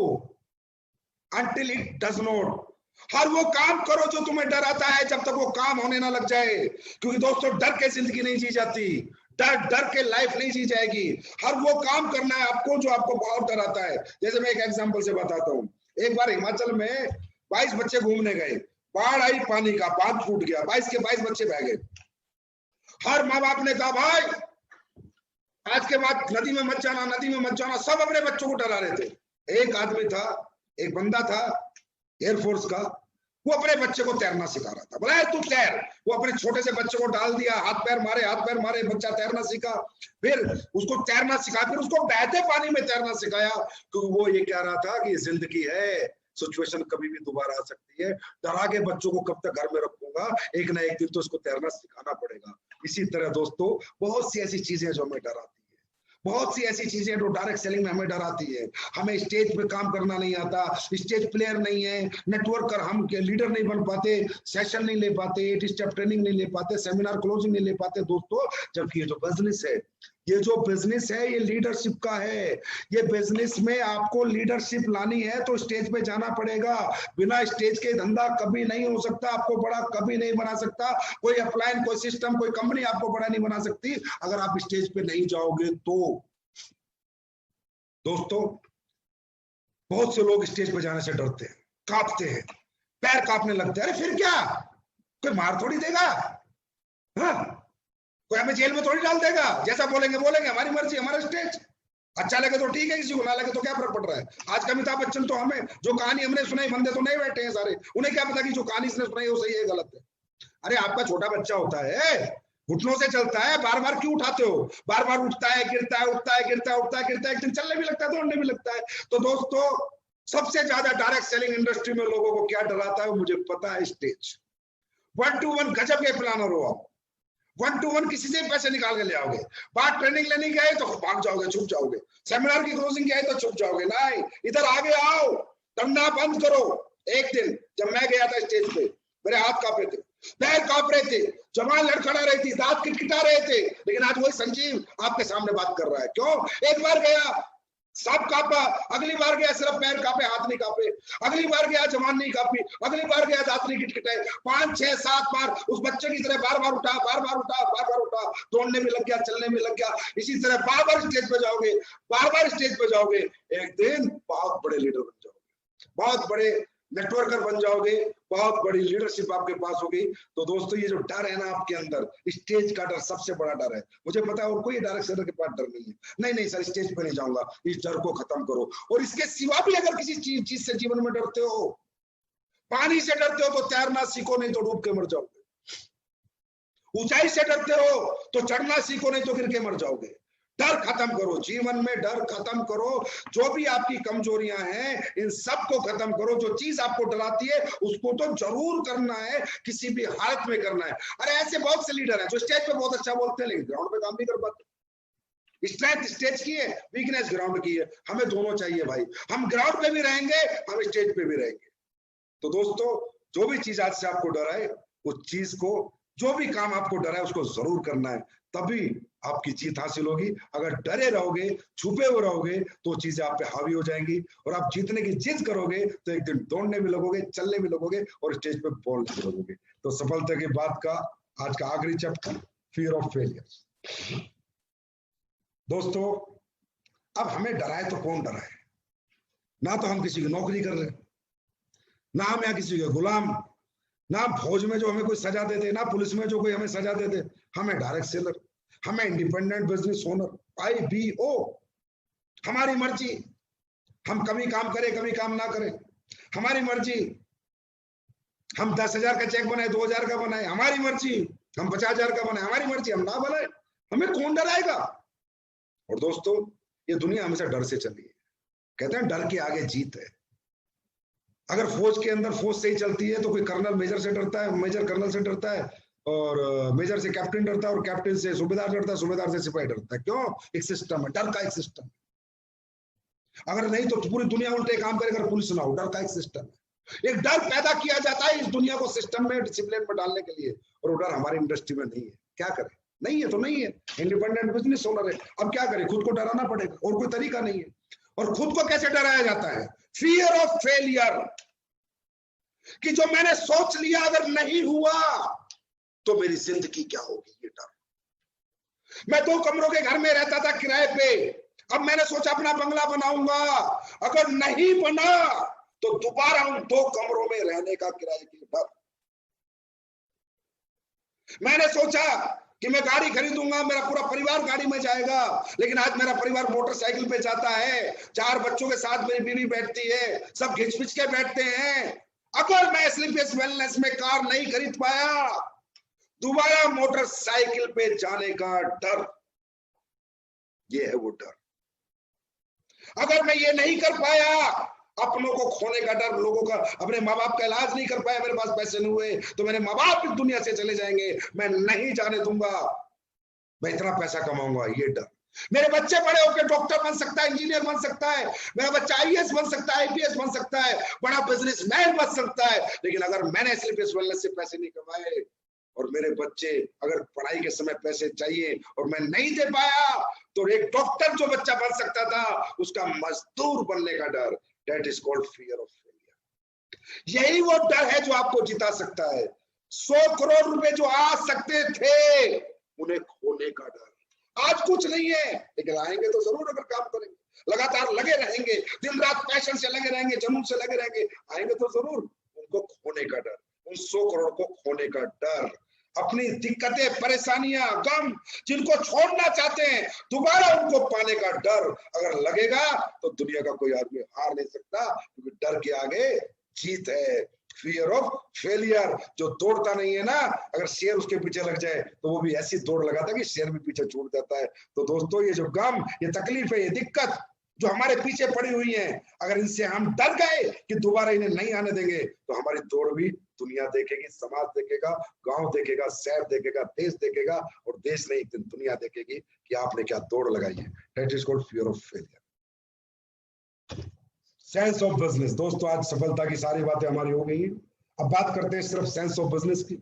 until it does not. हर वो काम करो जो तुम्हें डराता है जब तक वो काम होने ना लग जाए, क्योंकि दोस्तों डर के जिंदगी नहीं जी जाती, डर के लाइफ नहीं जी जाएगी। हर वो काम करना है आपको जो आपको बहुत डराता है। जैसे मैं एक एग्जांपल से बताता हूँ। एक बार हिमाचल में 22 बच्चे घूमने गए, बाढ़ आई, पानी का बांध फूट गया, 22 के 22 बच्चे बह गए। हर माँ बाप ने कहा भाई आज के बाद नदी में मत जाना, नदी में मत जाना, सब अपने बच्चों को डरा रहे थे। एक आदमी था, एक बंदा था एयरफोर्स का, वो अपने बच्चे को तैरना सिखा रहा था। बोला तू तैर। वो अपने छोटे से बच्चे को डाल दिया, हाथ पैर मारे, बच्चा तैरना सीखा। फिर उसको तैरना सिखा, फिर उसको बहते पानी में तैरना सिखाया, क्योंकि वो ये कह रहा था कि ये जिंदगी है, सिचुएशन कभी भी दोबारा आ सकती है। डरा के बच्चों को कब तक घर में रखूंगा, एक ना एक दिन तो उसको तैरना सिखाना पड़ेगा। इसी तरह दोस्तों बहुत सी ऐसी चीजें जो हमें डराती है, बहुत सी ऐसी चीजें जो डायरेक्ट सेलिंग में हमें डराती है। हमें स्टेज पे काम करना नहीं आता, स्टेज प्लेयर नहीं है, नेटवर्कर, हम लीडर नहीं बन पाते, सेशन नहीं ले पाते, 8 स्टेप ट्रेनिंग नहीं ले पाते, सेमिनार क्लोजिंग नहीं ले पाते दोस्तों। जबकि ये जो बिजनेस है, ये जो बिजनेस है, ये लीडरशिप का है। ये बिजनेस में आपको लीडरशिप लानी है तो स्टेज पे जाना पड़ेगा। बिना स्टेज के धंधा कभी नहीं हो सकता, आपको बड़ा कभी नहीं बना सकता कोई अपलाइन, कोई सिस्टम, कोई कंपनी आपको बड़ा नहीं बना सकती अगर आप स्टेज पे नहीं जाओगे तो। दोस्तों बहुत से लोग स्टेज पे जाने से डरते हैं, कांपते हैं, पैर कांपने लगते हैं। अरे फिर क्या, कोई मार थोड़ी देगा, हाँ कोई हमें जेल में थोड़ी डाल देगा, जैसा बोलेंगे बोलेंगे, हमारी मर्जी, हमारा स्टेज। अच्छा लगे तो ठीक है, किसी को ना लगे तो क्या फर्क पड़ रहा है। आज का अमिताभ बच्चन तो हमें जो कहानी हमने सुनाई, बंदे तो नहीं बैठे हैं सारे, उन्हें क्या पता कि जो कहानी इसने सुनाई वो सही है गलत है। अरे आपका छोटा बच्चा होता है, घुटनों से चलता है, बार बार क्यों उठाते हो? बार बार उठता है, गिरता है, उठता है, गिरता है, उठता है, गिरता है, एक दिन चलने भी लगता है, दौड़ने भी लगता है। तो दोस्तों सबसे ज्यादा डायरेक्ट सेलिंग इंडस्ट्री में लोगों को क्या डराता है मुझे पता है, स्टेज। 1-to-1 गजब के प्लानर हो आप, 1-to-1 किसी से पैसे निकाल के ले आओगे। बात ट्रेनिंग लेने की है तो भाग जाओगे, छुप जाओगे। सेमिनार की क्लोजिंग की है तो छुप जाओगे। नहीं, इधर आगे आओ, डरना बंद करो। एक दिन जब मैं गया था स्टेज पे, मेरे हाथ कांप रहे थे, पैर कांप रहे थे, जवान लड़खड़ा रही थी, दांत किटकिटा रहे थे, लेकिन आज वही संजीव आपके सामने बात कर रहा है। क्यों? एक बार गया सब कांपा, अगली बार गया सिर्फ पैर कांपे, हाथ नहीं कांपे, अगली बार गया जवान नहीं कांपी, अगली बार गया दांत नहीं किटकिटाए। 5, 6, 7 बार उस बच्चे की तरह बार बार उठा, बार बार उठा, बार बार उठा, दौड़ने में लग गया, चलने में लग गया। इसी तरह बार बार स्टेज पे जाओगे, बार बार स्टेज पे जाओगे, एक दिन बहुत बड़े लीडर बन जाओगे, बहुत बड़े नेटवर्कर बन जाओगे, बहुत बड़ी लीडरशिप आपके पास होगी। तो दोस्तों ये जो डर है ना आपके अंदर, स्टेज का डर सबसे बड़ा डर है। मुझे पता है और कोई डायरेक्ट सेलर के पास डर नहीं है, नहीं सर स्टेज पे नहीं जाऊंगा, इस डर को खत्म करो। और इसके सिवा भी अगर किसी चीज से जीवन में डरते हो, पानी से डरते हो तो तैरना सीखो, नहीं तो डूब के मर जाओगे। ऊंचाई से डरते हो तो चढ़ना सीखो, नहीं तो गिर के मर जाओगे। डर खत्म करो, जीवन में डर खत्म करो। जो भी आपकी कमजोरियां हैं इन सब को खत्म करो। जो चीज आपको डराती है उसको तो जरूर करना है, किसी भी हालत में करना है। अरे ऐसे बहुत से लीडर हैं जो स्टेज पे बहुत अच्छा बोलते हैं लेकिन ग्राउंड पे काम नहीं कर पाते। स्ट्रेंथ स्टेज की है, वीकनेस ग्राउंड की है। हमें दोनों चाहिए भाई, हम ग्राउंड पे भी रहेंगे, हम स्टेज पे भी रहेंगे। तो दोस्तों, जो भी चीज आज से आपको डराए, उस चीज को, जो भी काम आपको डराए उसको जरूर करना है, तभी आपकी जीत हासिल होगी। अगर डरे रहोगे, छुपे हुए रहोगे, तो चीजें आप पे हावी हो जाएंगी और आप जीतने की जिद करोगे तो एक दिन दौड़ने भी लगोगे, चलने भी लगोगे और स्टेज पे बोलने भी लगोगे। तो सफलता की बात का आज का आखिरी चैप्टर, फियर ऑफ फेलियर। दोस्तों, अब हमें डराए तो कौन डराए? ना तो हम किसी की नौकरी कर रहे, ना हम यहाँ किसी के गुलाम, ना फौज में जो हमें कोई सजा देते, ना पुलिस में जो कोई हमें सजा देते। हमें डायरेक्ट सेलर, हमें इंडिपेंडेंट बिजनेस ओनर, IBO, हमारी मर्जी। हम कभी काम करें, कभी काम ना करें, हमारी मर्जी। हम 10,000 का चेक बनाए, 2,000 का बनाए, हमारी मर्जी। हम 50,000 का बनाए, हमारी मर्जी। हम ना बनाए, हमें कौन डराएगा? और दोस्तों, ये दुनिया हमेशा डर से चली है। कहते हैं डर के आगे जीत है। अगर फौज के अंदर फौज से ही चलती है तो कोई कर्नल मेजर से डरता है, मेजर कर्नल से डरता है, और मेजर से कैप्टन डरता है, और कैप्टन से सूबेदार डरता है, सूबेदार से सिपाही डरता है। क्यों? एक सिस्टम है, डर का एक सिस्टम। अगर नहीं तो पूरी दुनिया उल्टे काम करे अगर पुलिस ना हो। डर का एक सिस्टम है, एक डर पैदा किया जाता है इस दुनिया को सिस्टम में, डिसिप्लिन में डालने के लिए, और वो डर हमारी इंडस्ट्री में नहीं है। क्या करें? नहीं है तो नहीं है, इंडिपेंडेंट बिजनेस ओनर है। अब क्या करें? खुद को डराना पड़ेगा, और कोई तरीका नहीं है। और खुद को कैसे डराया जाता है? फियर ऑफ फेलियर, कि जो मैंने सोच लिया अगर नहीं हुआ तो मेरी जिंदगी क्या होगी, ये डर। मैं 2 कमरों के घर में रहता था किराए पे, अब मैंने सोचा अपना बंगला बनाऊंगा, अगर नहीं बना तो दोबारा उन 2 कमरों में रहने का किराए की डर। मैंने सोचा कि मैं गाड़ी खरीदूंगा, मेरा पूरा परिवार गाड़ी में जाएगा, लेकिन आज मेरा परिवार मोटरसाइकिल पे जाता है, 4 बच्चों के साथ मेरी बीवी बैठती है, सब घिच-पिच के बैठते हैं। अगर मैं स्लीपियस वेलनेस में कार नहीं खरीद पाया, दोबारा मोटरसाइकिल पे जाने का डर, ये है वो डर। अगर मैं ये नहीं कर पाया, अपनों को खोने का डर, लोगों का, अपने माँ बाप का इलाज नहीं कर पाया, मेरे पास पैसे नहीं हुए तो मेरे माँ बाप इस दुनिया से चले जाएंगे, मैं नहीं जाने दूंगा, मैं इतना पैसा कमाऊंगा, ये डर। मेरे बच्चे बड़े होकर डॉक्टर बन सकता है, इंजीनियर बन सकता है, मेरा बच्चा IAS बन सकता है, IPS बन सकता है, बड़ा बिजनेसमैन बन सकता है, लेकिन अगर मैंने स्लीपियस वेलनेस से पैसे नहीं कमाए और मेरे बच्चे अगर पढ़ाई के समय पैसे चाहिए और मैं नहीं दे पाया, तो एक डॉक्टर जो बच्चा बन सकता था उसका मजदूर बनने का डर, that is called fear of failure. यही वो डर है जो आपको जिता सकता है। 100 करोड़ रुपए जो आ सकते थे, उन्हें खोने का डर। आज कुछ नहीं है, लेकिन आएंगे तो जरूर अगर काम करेंगे, लगातार लगे रहेंगे, दिन रात पैशन से लगे रहेंगे, जुनून से लगे रहेंगे, आएंगे तो जरूर। उनको खोने का डर, उन 100 करोड़ को खोने का डर, अपनी दिक्कतें, परेशानियां, गम जिनको छोड़ना चाहते हैं, दोबारा उनको पाने का डर अगर लगेगा तो दुनिया का कोई आदमी हार नहीं सकता, क्योंकि डर के आगे जीत है। फियर ऑफ फेलियर, जो दौड़ता नहीं है ना, अगर शेर उसके पीछे लग जाए तो वो भी ऐसी दौड़ लगाता है कि शेर भी पीछे छूट जाता है। तो दोस्तों, ये जो गम, ये तकलीफ है, ये दिक्कत जो हमारे पीछे पड़ी हुई है, अगर इनसे हम डर गए कि दोबारा इन्हें नहीं आने देंगे, तो हमारी दौड़ भी दुनिया देखेगी, समाज देखेगा, गांव देखेगा, शहर देखेगा, देश देखेगा, और देश नहीं, एक दिन दुनिया देखेगी कि आपने क्या दौड़ लगाई है। That is called fear of failure. Sense of business. दोस्तों, आज सफलता की सारी बातें हमारी हो गई हैं। अब बात करते हैं सिर्फ सेंस ऑफ बिजनेस की।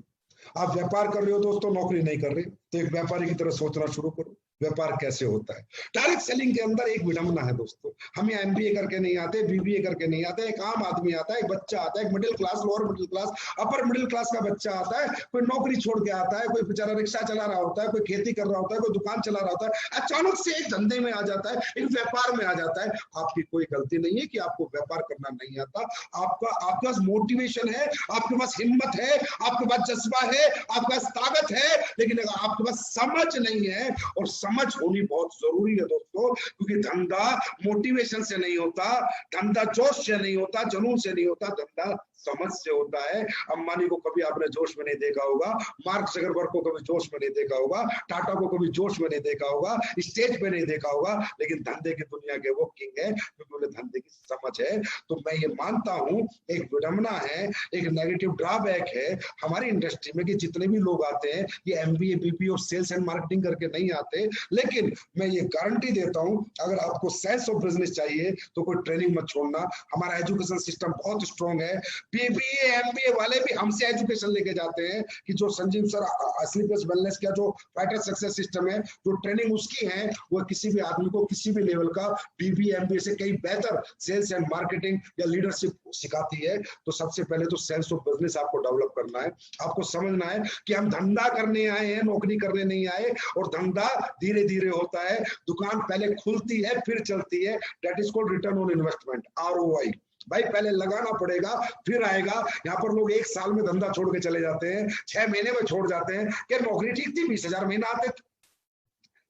आप व्यापार कर रहे हो दोस्तों, नौकरी नहीं कर रहे, तो एक व्यापारी की तरह सोचना शुरू करो, व्यापार कैसे होता है। डायरेक्ट सेलिंग के अंदर एक विडंबना है दोस्तों, हम यहाँ MBA करके नहीं आते, BBA करके नहीं आते, एक आम आदमी आता है, एक बच्चा आता है, एक middle class, lower middle class, upper middle class का बच्चा आता है, कोई नौकरी छोड़ के आता है, कोई बेचारा रिक्शा चला रहा होता है, कोई खेती कर रहा होता है, कोई दुकान चला रहा होता है, अचानक से एक धंधे में आ जाता है, एक व्यापार में आ जाता है। आपकी कोई गलती नहीं है कि आपको व्यापार करना नहीं आता, आपके पास मोटिवेशन है, आपके पास हिम्मत है, आपके पास जज्बा है, आपके पास ताकत है, लेकिन आपके पास समझ नहीं है, और समझ होनी बहुत जरूरी है दोस्तों, क्योंकि धंधा मोटिवेशन से नहीं होता, धंधा जोश से नहीं होता, जुनून से नहीं होता, धंधा समझ से होता है। अंबानी को कभी आपने जोश में नहीं देखा होगा, मार्क जकरबर्ग को कभी जोश में नहीं देखा होगा, टाटा को कभी जोश में नहीं देखा होगा, स्टेज पे नहीं देखा होगा, लेकिन धंधे की दुनिया के वो किंग है, क्योंकि उन्हें धंधे की समझ है। तो मैं ये मानता हूं, एक विडंबना है, एक नेगेटिव ड्रॉबैक है हमारी इंडस्ट्री में, कि जितने भी लोग आते हैं ये MBA BBA और सेल्स एंड मार्केटिंग करके नहीं आते, लेकिन मैं ये गारंटी देता हूं, अगर आपको सेंस ऑफ बिजनेस चाहिए तो कोई ट्रेनिंग मत छोड़ना। हमारा एजुकेशन सिस्टम बहुत स्ट्रॉन्ग है। बीबीए एमबीए वाले भी हमसे एजुकेशन लेके जाते हैं कि जो संजीव सर असली प्लस वेलनेस का जो फाइटर सक्सेस सिस्टम है, जो ट्रेनिंग उसकी है, वो किसी भी आदमी को किसी भी लेवल का बीबीए एमबीए से कई बेहतर सेल्स एंड मार्केटिंग या लीडरशिप सिखाती है। तो सबसे पहले तो सेंस ऑफ बिजनेस आपको डेवलप करना है। आपको समझना है कि हम धंधा करने आए हैं, नौकरी करने नहीं आए, और धंधा धीरे धीरे होता है। दुकान पहले खुलती है फिर चलती है। That is called return on investment, ROI। भाई पहले लगाना पड़ेगा फिर आएगा। यहाँ पर लोग 1 साल में धंधा छोड़ के चले जाते हैं, 6 महीने में छोड़ जाते हैं कि नौकरी ठीक थी, 20,000 महीना आते थे,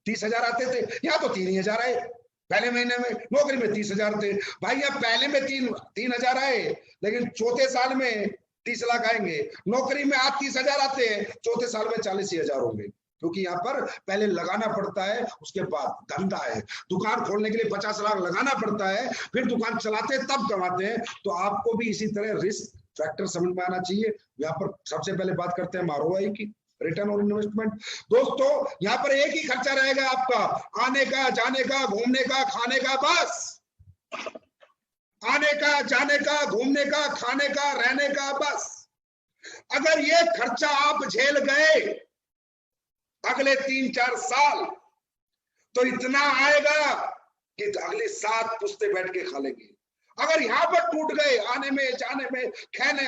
30,000 आते थे, यहाँ तो 3,000 आए। पहले महीने में नौकरी में 30,000 थे। भाई यहाँ पहले में 3,000 आए, लेकिन चौथे साल में 30 लाख आएंगे। नौकरी में आज 30,000 आते हैं, चौथे साल में 40,000 होंगे, क्योंकि यहाँ पर पहले लगाना पड़ता है, उसके बाद धंधा है। दुकान खोलने के लिए 50 लाख लगाना पड़ता है, फिर दुकान चलाते हैं तब कमाते हैं। तो आपको भी इसी तरह रिस्क फैक्टर समझ में आना चाहिए। यहाँ पर सबसे पहले बात करते हैं ROI की, रिटर्न ऑन इन्वेस्टमेंट। दोस्तों यहाँ पर एक ही खर्चा रहेगा आपका, आने का, जाने का, घूमने का, खाने का, बस। आने का, जाने का, घूमने का, खाने का, रहने का, बस। अगर ये खर्चा आप झेल गए अगले 3-4 साल, तो इतना आएगा कि अगले 7 पुश्ते बैठ के खा लेंगे। अगर यहाँ पर टूट गए, आने में, जाने में,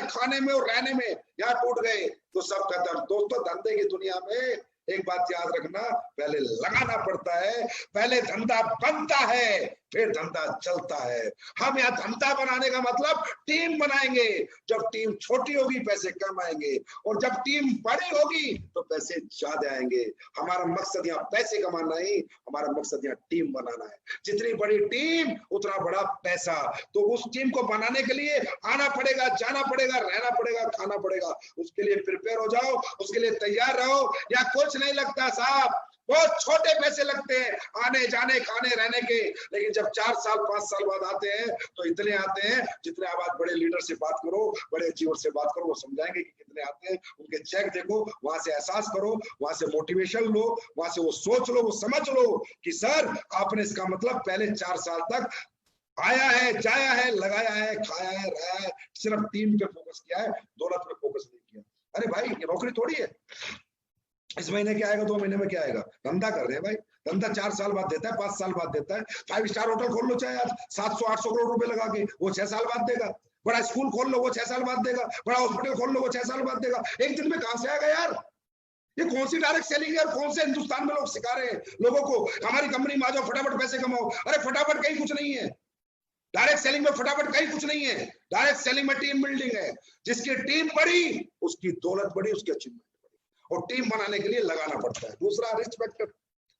खाने में और रहने में यहाँ टूट गए, तो सब खत्म। दोस्तों धंधे की दुनिया में एक बात याद रखना, पहले लगाना पड़ता है, पहले धंधा बनता है, फिर धंधा चलता है। हम यहाँ धंधा बनाने का मतलब टीम बनाएंगे। जब टीम छोटी होगी पैसे कम आएंगे, और जब टीम बड़ी होगी तो पैसे ज्यादा आएंगे। हमारा मकसद यहाँ पैसे कमाना नहीं, हमारा मकसद यहाँ टीम बनाना है। जितनी बड़ी टीम उतना बड़ा पैसा। तो उस टीम को बनाने के लिए आना पड़ेगा, जाना पड़ेगा, रहना पड़ेगा, खाना पड़ेगा। उसके लिए प्रिपेयर हो जाओ, उसके लिए तैयार रहो। या कुछ नहीं लगता साहब, बहुत छोटे पैसे लगते हैं आने जाने खाने रहने के, लेकिन जब 4 साल 5 साल बाद आते हैं तो इतने आते हैं जितने। आप बड़े लीडर से बात करो, बड़े अचीवर से बात करो, वो समझाएंगे कि कितने आते हैं। उनके चेक देखो, वहां से एहसास करो, वहां से मोटिवेशन लो, वहां से वो सोच लो, वो समझ लो कि सर आपने इसका मतलब पहले 4 साल तक आया है, जाया है, लगाया है, खाया है, रहा है, सिर्फ टीम पे फोकस किया है, दौलत पे फोकस नहीं किया। अरे भाई ये नौकरी थोड़ी है, इस महीने क्या आएगा, 2 महीने में क्या आएगा। धंधा कर रहे हैं भाई, धंधा 4 साल बाद देता है, 5 साल बाद देता है। 5 स्टार होटल खोल लो चाहे आज 700-800 करोड़ रुपए लगा के, वो 6 साल बाद देगा। बड़ा स्कूल खोल लो, वो 6 साल बाद देगा। बड़ा हॉस्पिटल खोल लो, वो 6 साल बाद देगा। एक दिन में कहां से आएगा यार। ये कौन सी डायरेक्ट सेलिंग है, कौन से हिंदुस्तान में लोग सिखा रहे हैं लोगों को हमारी कंपनी में आ जाओ, फटाफट पैसे कमाओ। अरे फटाफट कहीं कुछ नहीं है, डायरेक्ट सेलिंग में फटाफट कहीं कुछ नहीं है। डायरेक्ट सेलिंग में टीम बिल्डिंग है। जिसकी टीम बड़ी उसकी दौलत बड़ी, उसकी अचीवमेंट, और टीम बनाने के लिए लगाना पड़ता है। दूसरा रिस्क फैक्टर।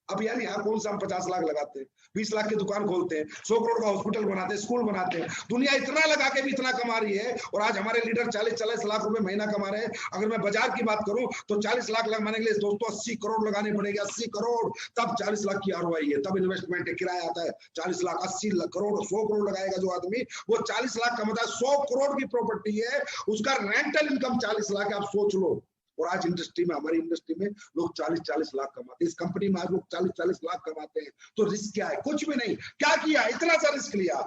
अब यार यहाँ कौन सा हम 50 लाख लगाते हैं, 20 लाख की दुकान खोलते हैं, 100 करोड़ का हॉस्पिटल बनाते हैं, स्कूल बनाते हैं। दुनिया इतना लगा के भी इतना कमा रही है, और आज हमारे लीडर 40-40 लाख रुपए महीना कमा रहे हैं। अगर मैं बाजार की बात करूं तो 40 लाख लगाने के लिए दोस्तों 80 करोड़ लगाने पड़ेंगे। 80 करोड़, तब 40 लाख की ROI है, तब इन्वेस्टमेंट है, किराया आता है। 40 लाख, 80 करोड़, 100 करोड़ लगाएगा जो आदमी, वो 40 लाख कमाता है। 100 करोड़ की प्रॉपर्टी है, उसका रेंटल इनकम 40 लाख है। आप सोच लो। और आज इंडस्ट्री में, हमारी इंडस्ट्री में लोग 40-40 लाख कमाते हैं। इस कंपनी में आज लोग 40-40 लाख कमाते हैं। तो रिस्क क्या है? कुछ भी नहीं। क्या किया? इतना सा रिस्क लिया,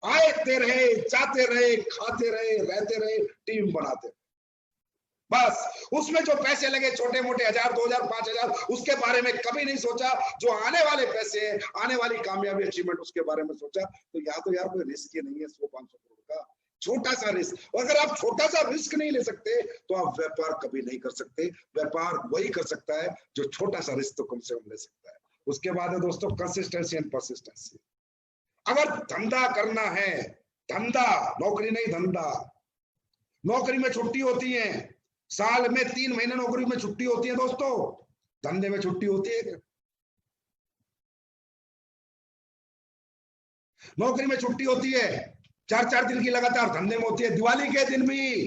आते रहे, जाते रहे, खाते रहे, रहते रहे, टीम बनाते, बस। उसमें जो पैसे लगे छोटे मोटे 1000, 2000, 5000, उसके बारे में कभी नहीं सोचा। जो आने वाले पैसे हैं, आने वाली कामयाबी, अचीवमेंट, उसके बारे में सोचा। तो या तो यार कोई रिस्क ही नहीं है 100-500 करोड़ का, छोटा सा रिस्क। अगर आप छोटा सा रिस्क नहीं ले सकते तो आप व्यापार कभी नहीं कर सकते। व्यापार वही कर सकता है जो छोटा सा रिस्क तो कम से कम ले सकता है। उसके बाद है दोस्तों कंसिस्टेंसी एंड परसिस्टेंसी। अगर धंधा करना है, धंधा, नौकरी नहीं, धंधा। नौकरी में छुट्टी होती है, साल में 3 महीने नौकरी में छुट्टी होती है दोस्तों। धंधे में छुट्टी होती है? नौकरी में छुट्टी होती है 4-4 दिन की लगातार, धंधे में होती है दिवाली के दिन भी।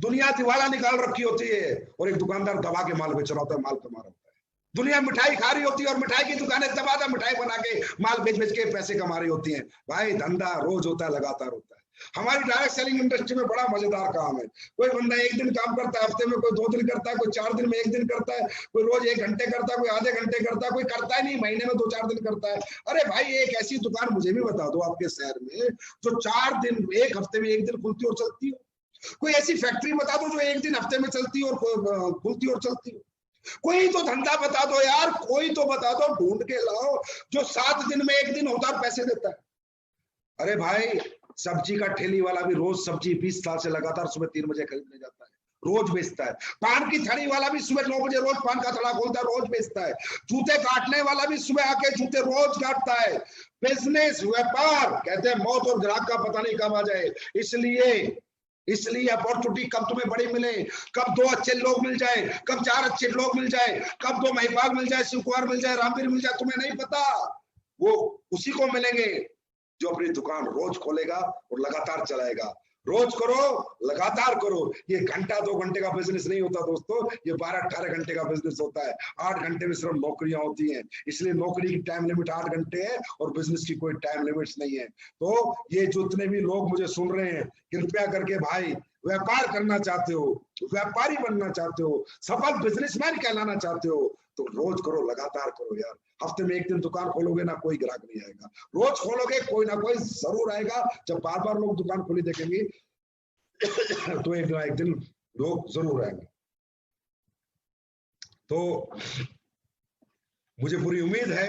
दुनिया दिवाला निकाल रखी होती है, और एक दुकानदार दबा के माल बेच रहा होता है, माल कमा रहा होता है। दुनिया मिठाई खा रही होती है, और मिठाई की दुकानें दबा मिठाई बना के माल बेच बेच के पैसे कमा रही होती हैं। भाई धंधा रोज होता है, लगातार होता है। हमारी डायरेक्ट सेलिंग इंडस्ट्री में बड़ा मजेदार काम है। कोई बंदा एक दिन काम करता है हफ्ते में, कोई 2 दिन करता है, कोई 4 दिन में 1 दिन करता है, कोई रोज 1 घंटे करता है, कोई आधे घंटे करता है, कोई करता ही नहीं, महीने में 2-4 दिन करता है। अरे भाई एक ऐसी दुकान मुझे भी बता दो आपके शहर में जो 4 दिन, 1 हफ्ते में 1 दिन खुलती और चलती हो। कोई ऐसी फैक्ट्री बता दो जो 1 दिन हफ्ते में चलती और खुलती और चलती हो। कोई तो धंधा बता दो यार, कोई तो बता दो, ढूंढ के लाओ जो 7 दिन में 1 दिन होता है पैसे देता है। अरे भाई सब्जी का ठेली वाला भी रोज सब्जी 20 साल से लगातार सुबह 3 बजे खरीदने जाता है, रोज बेचता है। पान की थड़ी वाला भी सुबह 9 बजे रोज पान का थड़ा खोलता है, रोज बेचता है। जूते काटने वाला भी सुबह आके जूते रोज काटता है। बिजनेस, व्यापार, कहते हैं मौत और ग्राहक का पता नहीं कब आ जाए। इसलिए अपॉर्चुनिटी कब तुम्हें बड़ी मिले, कब 2 अच्छे लोग मिल जाए, कब 4 अच्छे लोग मिल जाए, कब 2 महिपाल मिल जाए, शिव कुमार मिल जाए, रामवीर मिल जाए, तुम्हें नहीं पता। वो उसी को मिलेंगे जो अपनी दुकान रोज खोलेगा और लगातार चलाएगा। रोज करो, लगातार करो। ये घंटा 2 घंटे का बिजनेस नहीं होता दोस्तों, ये 12-18 घंटे का बिजनेस होता है। 8 घंटे में सिर्फ नौकरियां होती हैं, इसलिए नौकरी की टाइम लिमिट 8 घंटे है और बिजनेस की कोई टाइम लिमिट नहीं है। तो ये जितने भी लोग मुझे सुन रहे हैं, कृपया करके भाई व्यापार करना चाहते हो, व्यापारी बनना चाहते हो, सफल बिजनेसमैन कहलाना चाहते हो, तो रोज करो, लगातार करो यार। हफ्ते में 1 दिन दुकान खोलोगे ना, कोई ग्राहक नहीं आएगा। रोज खोलोगे, कोई ना कोई जरूर आएगा। जब बार बार लोग दुकान खोली देखेंगे तो एक दिन लोग जरूर आएंगे। तो मुझे पूरी उम्मीद है,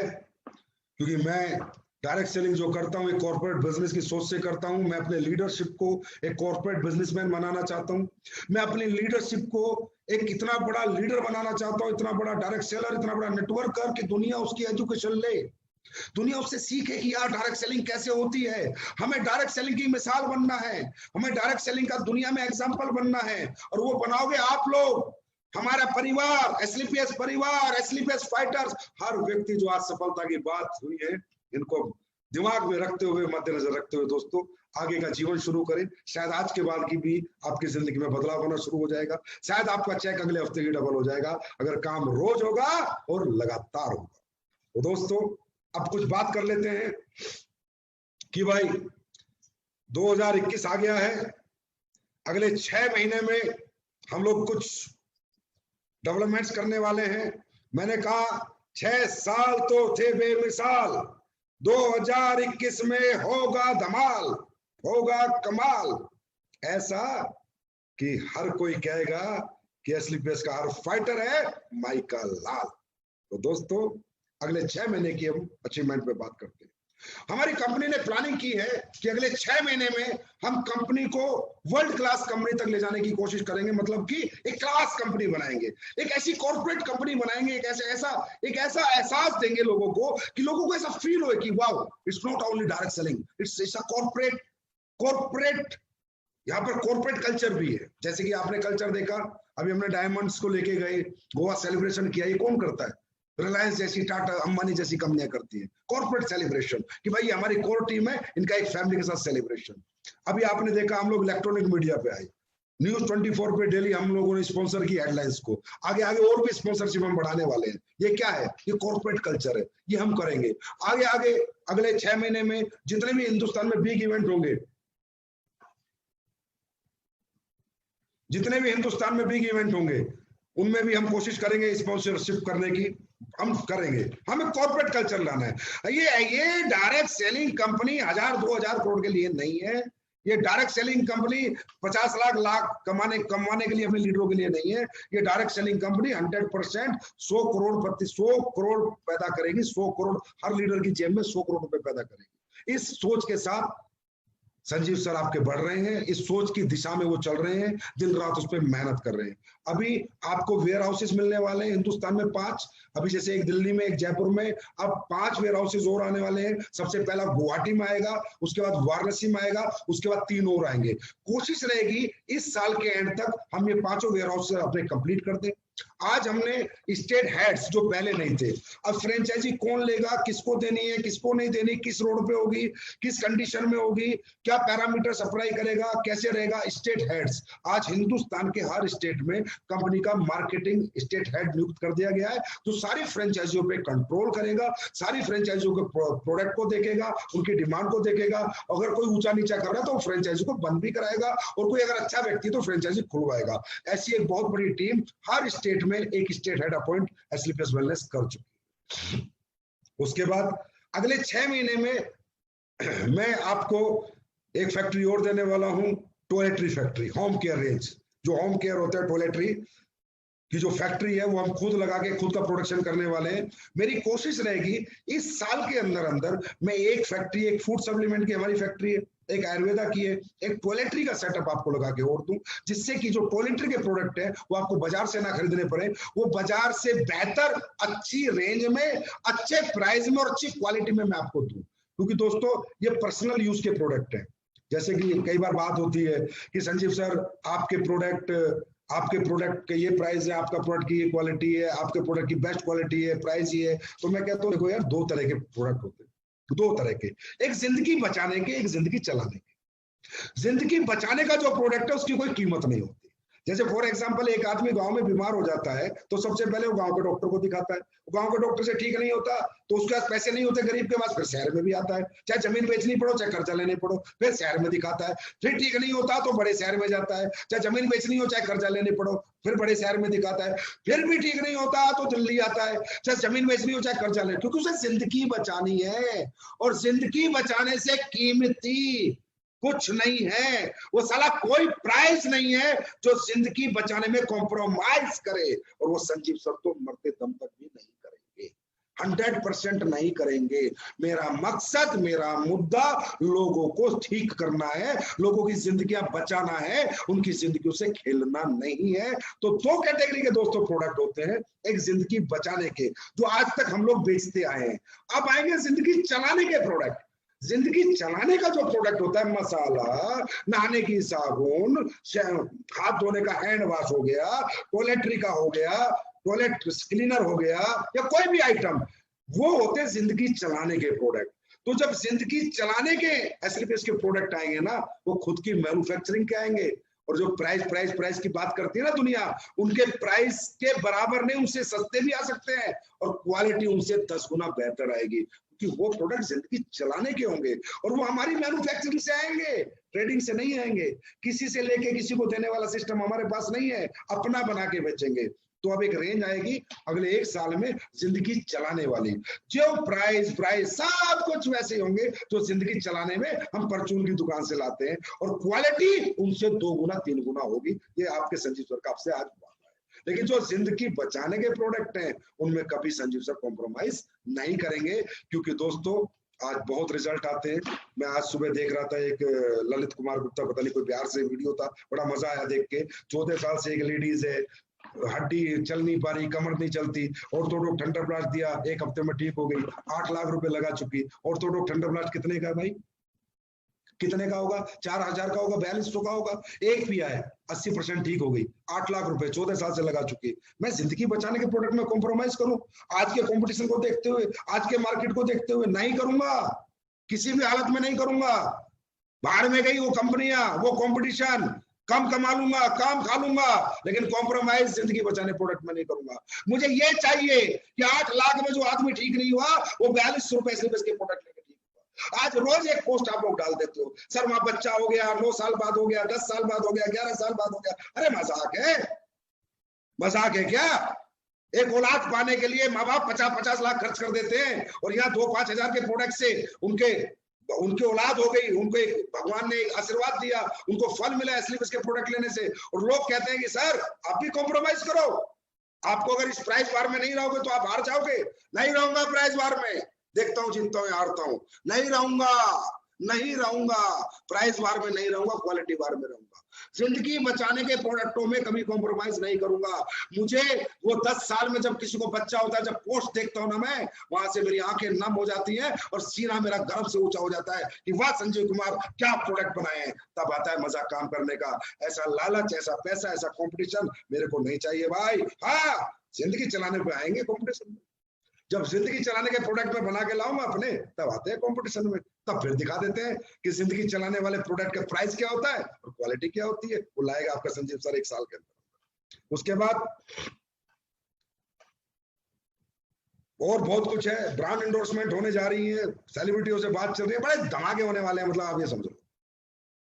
क्योंकि मैं डायरेक्ट सेलिंग जो करता हूं एक कॉर्पोरेट बिजनेस की सोच से करता हूं। मैं अपने लीडरशिप को एक कॉर्पोरेट बिजनेसमैन बनाना चाहता हूं। मैं अपनी लीडरशिप को एक इतना बड़ा लीडर बनाना चाहता हूं, इतना बड़ा डायरेक्ट सेलर, इतना बड़ा नेटवर्कर कि दुनिया उसकी एजुकेशन ले, दुनिया उससे सीखे कि यार डायरेक्ट सेलिंग कैसे होती है। हमें डायरेक्ट सेलिंग की मिसाल बनना है, हमें डायरेक्ट सेलिंग का दुनिया में एग्जाम्पल बनना है। और वो बनाओगे आप लोग, हमारा परिवार, एसलीपीएस परिवार, एसलीपीएस फाइटर्स, हर व्यक्ति जो आज सफलता की बात हुई है, इनको दिमाग में रखते हुए, मद्देनजर रखते हुए दोस्तों आगे का जीवन शुरू करें। शायद आज के बाद की भी आपकी जिंदगी में बदलाव होना शुरू हो जाएगा। शायद आपका चेक अगले हफ्ते ही डबल हो जाएगा अगर काम रोज होगा और लगातार होगा। तो दोस्तों अब कुछ बात कर लेते हैं कि भाई 2021 आ गया है, अगले 6 महीने में हम लोग कुछ डेवलपमेंट्स करने वाले हैं। मैंने कहा 6 साल तो थे बेमिसाल, 2021 में होगा धमाल, होगा कमाल, ऐसा कि हर कोई कहेगा कि एसलीपीएस का हर फाइटर है माइकल लाल। तो दोस्तों अगले 6 महीने की हम अचीवमेंट पे बात करते हैं। हमारी कंपनी ने प्लानिंग की है कि अगले 6 महीने में हम कंपनी को वर्ल्ड क्लास कंपनी तक ले जाने की कोशिश करेंगे। मतलब कि एक क्लास कंपनी बनाएंगे, एक ऐसी कॉर्पोरेट कंपनी बनाएंगे, एक ऐसा एहसास देंगे लोगों को कि लोगों को ऐसा फील हो कि wow, it's not only direct selling, it's a corporate. यहाँ पर कॉर्पोरेट कल्चर भी है। जैसे कि आपने कल्चर देखा, अभी हमने डायमंड्स को लेके गए, गोवा सेलिब्रेशन किया। ये कौन करता है? रिलायंस जैसी, टाटा, अंबानी जैसी कंपनियां करती हैं कॉर्पोरेट सेलिब्रेशन, कि भाई हमारी कोर टीम है, इनका एक फैमिली के साथ सेलिब्रेशन। अभी आपने देखा हम लोग इलेक्ट्रॉनिक मीडिया पे आए, न्यूज 24 पे डेली हम लोगों ने स्पॉन्सर की हेडलाइंस को। आगे और भी स्पॉन्सरशिप हम बढ़ाने वाले हैं। ये क्या है? ये कॉर्पोरेट कल्चर है, ये हम करेंगे। आगे अगले 6 महीने में जितने भी हिंदुस्तान में बिग इवेंट होंगे, जितने भी हिंदुस्तान में बिग इवेंट होंगे, उनमें भी हम कोशिश करेंगे स्पॉन्सरशिप करने की। हम करेंगे, हमें कॉर्पोरेट कल्चर लाना है। ये डायरेक्ट सेलिंग कंपनी 1000-2000 करोड़ के लिए नहीं है। ये डायरेक्ट सेलिंग कंपनी 50 लाख कमाने के लिए अपने लीडरों के लिए नहीं है। ये डायरेक्ट सेलिंग कंपनी 100% 100 करोड़ पैदा करेगी। 100 करोड़ हर लीडर की जेब में 100 करोड़ रुपए पैदा करेगी। इस सोच के साथ संजीव सर आपके बढ़ रहे हैं, इस सोच की दिशा में वो चल रहे हैं, दिन रात उस पर मेहनत कर रहे हैं। अभी आपको वेयर हाउसेस मिलने वाले हैं हिंदुस्तान में 5। अभी जैसे एक दिल्ली में, एक जयपुर में, अब 5 वेयर हाउसेस और आने वाले हैं। सबसे पहला गुवाहाटी में आएगा, उसके बाद वाराणसी में आएगा, उसके बाद 3 और आएंगे। कोशिश रहेगी इस साल के एंड तक हम ये 5 वेयर हाउस अपने कंप्लीट कर दें। आज हमने स्टेट हेड्स जो पहले नहीं थे, अब फ्रेंचाइजी कौन लेगा, किसको देनी है, किसको नहीं देनी, किस रोड पे होगी, किस कंडीशन में होगी, क्या पैरामीटर अप्लाई करेगा, कैसे रहेगा, स्टेट हेड्स। आज हिंदुस्तान के हर स्टेट में कंपनी का मार्केटिंग स्टेट हेड नियुक्त कर दिया गया है, जो सारी फ्रेंचाइजियों पे कंट्रोल करेगा, सारी फ्रेंचाइजियों के प्रोडक्ट को देखेगा, उनकी डिमांड को देखेगा। अगर कोई ऊंचा नीचा कर रहा है तो फ्रेंचाइजी को बंद भी कराएगा, और कोई अगर अच्छा व्यक्ति तो फ्रेंचाइजी खुलवाएगा। ऐसी एक बहुत बड़ी टीम हर स्टेट में एक स्टेट हेड अपॉइंट एसलीपीएस वेलनेस कर चुकी है। उसके बाद अगले 6 महीने में मैं आपको एक फैक्ट्री और देने वाला हूं, toiletry factory, home care range. जो होम केयर होता है, टॉयलेटरी की जो फैक्ट्री है वो हम खुद लगा के खुद का प्रोडक्शन करने वाले हैं। मेरी कोशिश रहेगी इस साल के अंदर अंदर मैं एक फैक्ट्री, एक फूड सप्लीमेंट की हमारी फैक्ट्री है, एक आयुर्वेदा की है, एक टॉयलेटरी का सेटअप आपको लगा के और दूं, जिससे कि जो टॉयलेटरी के प्रोडक्ट है वो आपको बाजार से ना खरीदने पड़े, वो बाजार से बेहतर, अच्छी रेंज में, अच्छे प्राइस में और अच्छी क्वालिटी में मैं आपको दूं। क्योंकि दोस्तों ये पर्सनल यूज के प्रोडक्ट है। जैसे कि कई बार बात होती है कि संजीव सर आपके प्रोडक्ट का ये प्राइस है, आपका प्रोडक्ट की ये क्वालिटी है, आपके प्रोडक्ट की बेस्ट क्वालिटी है, प्राइस ये है। तो मैं कहता हूँ देखो यार, 2 तरह के प्रोडक्ट होते हैं, 2 तरह के, एक जिंदगी बचाने के, एक जिंदगी चलाने के। जिंदगी बचाने का जो प्रोडक्ट है उसकी कोई कीमत नहीं होती। जैसे फॉर एग्जांपल एक आदमी गांव में बीमार हो जाता है तो सबसे पहले वो गांव के डॉक्टर को दिखाता है, गांव के डॉक्टर से ठीक नहीं होता तो उसके पास पैसे नहीं होते गरीब के पास, फिर शहर में भी आता है, चाहे जमीन बेचनी पड़ो चाहे कर्जा लेने पड़ो, फिर शहर में दिखाता है, फिर ठीक नहीं होता तो बड़े शहर में जाता है, चाहे जमीन बेचनी हो चाहे कर्जा लेने पड़ो, फिर बड़े शहर में दिखाता है, फिर भी ठीक नहीं होता तो दिल्ली आता है, चाहे जमीन बेचनी हो चाहे कर्जा लेने, क्योंकि उसे जिंदगी बचानी है। और जिंदगी बचाने से कीमती कुछ नहीं है, वो साला कोई प्राइस नहीं है जो जिंदगी बचाने में कॉम्प्रोमाइज करे। और वो संजीव सर तो मरते दम तक भी नहीं करेंगे, 100% नहीं करेंगे। मेरा मकसद, मेरा मुद्दा लोगों को ठीक करना है, लोगों की जिंदगियां बचाना है, उनकी जिंदगियों से खेलना नहीं है। तो 2 कैटेगरी के दोस्तों प्रोडक्ट होते हैं, एक जिंदगी बचाने के जो आज तक हम लोग बेचते आए हैं, अब आएंगे जिंदगी चलाने के प्रोडक्ट। जिंदगी चलाने का जो प्रोडक्ट होता है, मसाला, नहाने की साबुन, हाथ धोने का हैंड वॉश हो गया, टॉयलेटरी का हो गया, टॉयलेट क्लीनर हो गया, या कोई भी आइटम, वो होते हैं जिंदगी चलाने के प्रोडक्ट। तो जब जिंदगी चलाने के एसलीपीएस के प्रोडक्ट आएंगे ना, वो खुद की मैन्युफैक्चरिंग के आएंगे। और जो प्राइस की बात करती है ना दुनिया, उनके प्राइस के बराबर नहीं, उनसे सस्ते भी आ सकते हैं और क्वालिटी उनसे 10 गुना बेहतर आएगी, कि वो प्रोडक्ट जिंदगी चलाने के होंगे और वो हमारी मैन्युफैक्चरिंग से आएंगे, ट्रेडिंग से नहीं आएंगे। किसी से लेके किसी को देने वाला सिस्टम हमारे पास नहीं है, अपना बना के बेचेंगे। तो अब एक रेंज आएगी अगले 1 साल में जिंदगी चलाने वाली, जो प्राइस सब कुछ वैसे होंगे जो जिंदगी चलाने में हम परचून की दुकान से लाते हैं, और क्वालिटी उनसे 2 गुना 3 गुना होगी। ये आपके संजीव सर का आपसे आज बात है। लेकिन जो जिंदगी बचाने के प्रोडक्ट हैं उनमें कभी संजीव सर कॉम्प्रोमाइज नहीं करेंगे, क्योंकि दोस्तों आज बहुत रिजल्ट आते हैं। मैं आज सुबह देख रहा था एक ललित कुमार गुप्ता, पता नहीं कोई बिहार से वीडियो था, बड़ा मजा आया देख के। 14 साल से एक लेडीज है, हड्डी चल नहीं पा रही, कमर नहीं चलती, ऑर्थोडॉक्स ठंडा ब्लास्ट दिया, 1 हफ्ते में ठीक हो गई, 8 लाख रुपए लगा चुकी। ऑर्थोडॉक्स ठंडा ब्लास्ट कितने का है भाई, कितने का होगा? 4000 का होगा, 4200 का होगा। एक पिया है, 80% ठीक हो गई, 8 लाख रुपए 14 साल से लगा चुकी। मैं जिंदगी बचाने के प्रोडक्ट में कॉम्प्रोमाइज करूं? आज के कंपटीशन को देखते हुए, आज के मार्केट को देखते हुए नहीं करूंगा, किसी भी हालत में नहीं करूंगा। बाहर में गई वो कंपनियां, वो कंपटीशन, कम कमा लूंगा, काम खा लूंगा, लेकिन कॉम्प्रोमाइज जिंदगी बचाने प्रोडक्ट में नहीं करूंगा। मुझे ये चाहिए कि 8 लाख में जो आदमी ठीक नहीं हुआ वो 4200 रुपए से के प्रोडक्ट लेके ठीक हुआ। आज रोज एक पोस्ट आप लोग डाल देते हो, सर वहां बच्चा हो गया, 9 साल बाद हो गया, 10 साल बाद हो गया, 11 साल बाद हो गया। अरे मजाक है, मजाक है क्या? एक औलाद पाने के लिए माँ बाप 50-50 लाख खर्च कर देते हैं, और यहाँ 2-5 हजार के प्रोडक्ट से उनके औलाद हो गई, उनको भगवान ने आशीर्वाद दिया, उनको फल मिला एसलीपीएस के प्रोडक्ट लेने से। और लोग कहते हैं कि सर आप भी कॉम्प्रोमाइज करो, आपको अगर इस प्राइस बार में नहीं रहोगे तो आप हार जाओगे। नहीं रहूंगा प्राइस बार में, देखता हूँ, जीतता हूँ, हारता हूँ, नहीं रहूंगा, नहीं रहूंगा प्राइस बार में, नहीं रहूंगा क्वालिटी बार में रहूंगा। जिंदगी बचाने के प्रोडक्टों में कभी कॉम्प्रोमाइज नहीं करूंगा। मुझे वो 10 साल में जब किसी को बच्चा होता है, जब पोस्ट देखता हूं ना मैं, वहां से मेरी आंखें नम हो जाती हैं और सीना मेरा गर्व से ऊंचा हो जाता है कि वाह संजीव कुमार क्या प्रोडक्ट बनाए हैं। तब आता है मजा काम करने का। ऐसा लालच, ऐसा पैसा, ऐसा कंपटीशन मेरे को नहीं चाहिए भाई। हाँ, जिंदगी चलाने पे आएंगे कंपटीशन में। जब जिंदगी चलाने के प्रोडक्ट में बना के लाऊंगा अपने, तब आते हैं कंपटीशन में। तब फिर दिखा देते हैं कि जिंदगी चलाने वाले प्रोडक्ट का प्राइस क्या होता है और क्वालिटी क्या होती है। वो लाएगा आपका संजीव सर 1 साल के अंदर। उसके बाद और बहुत कुछ है। ब्रांड एंडोर्समेंट होने जा रही है, सेलिब्रिटियों से बात चल रही है, बड़े धमाके होने वाले हैं। मतलब आप ये समझ लो,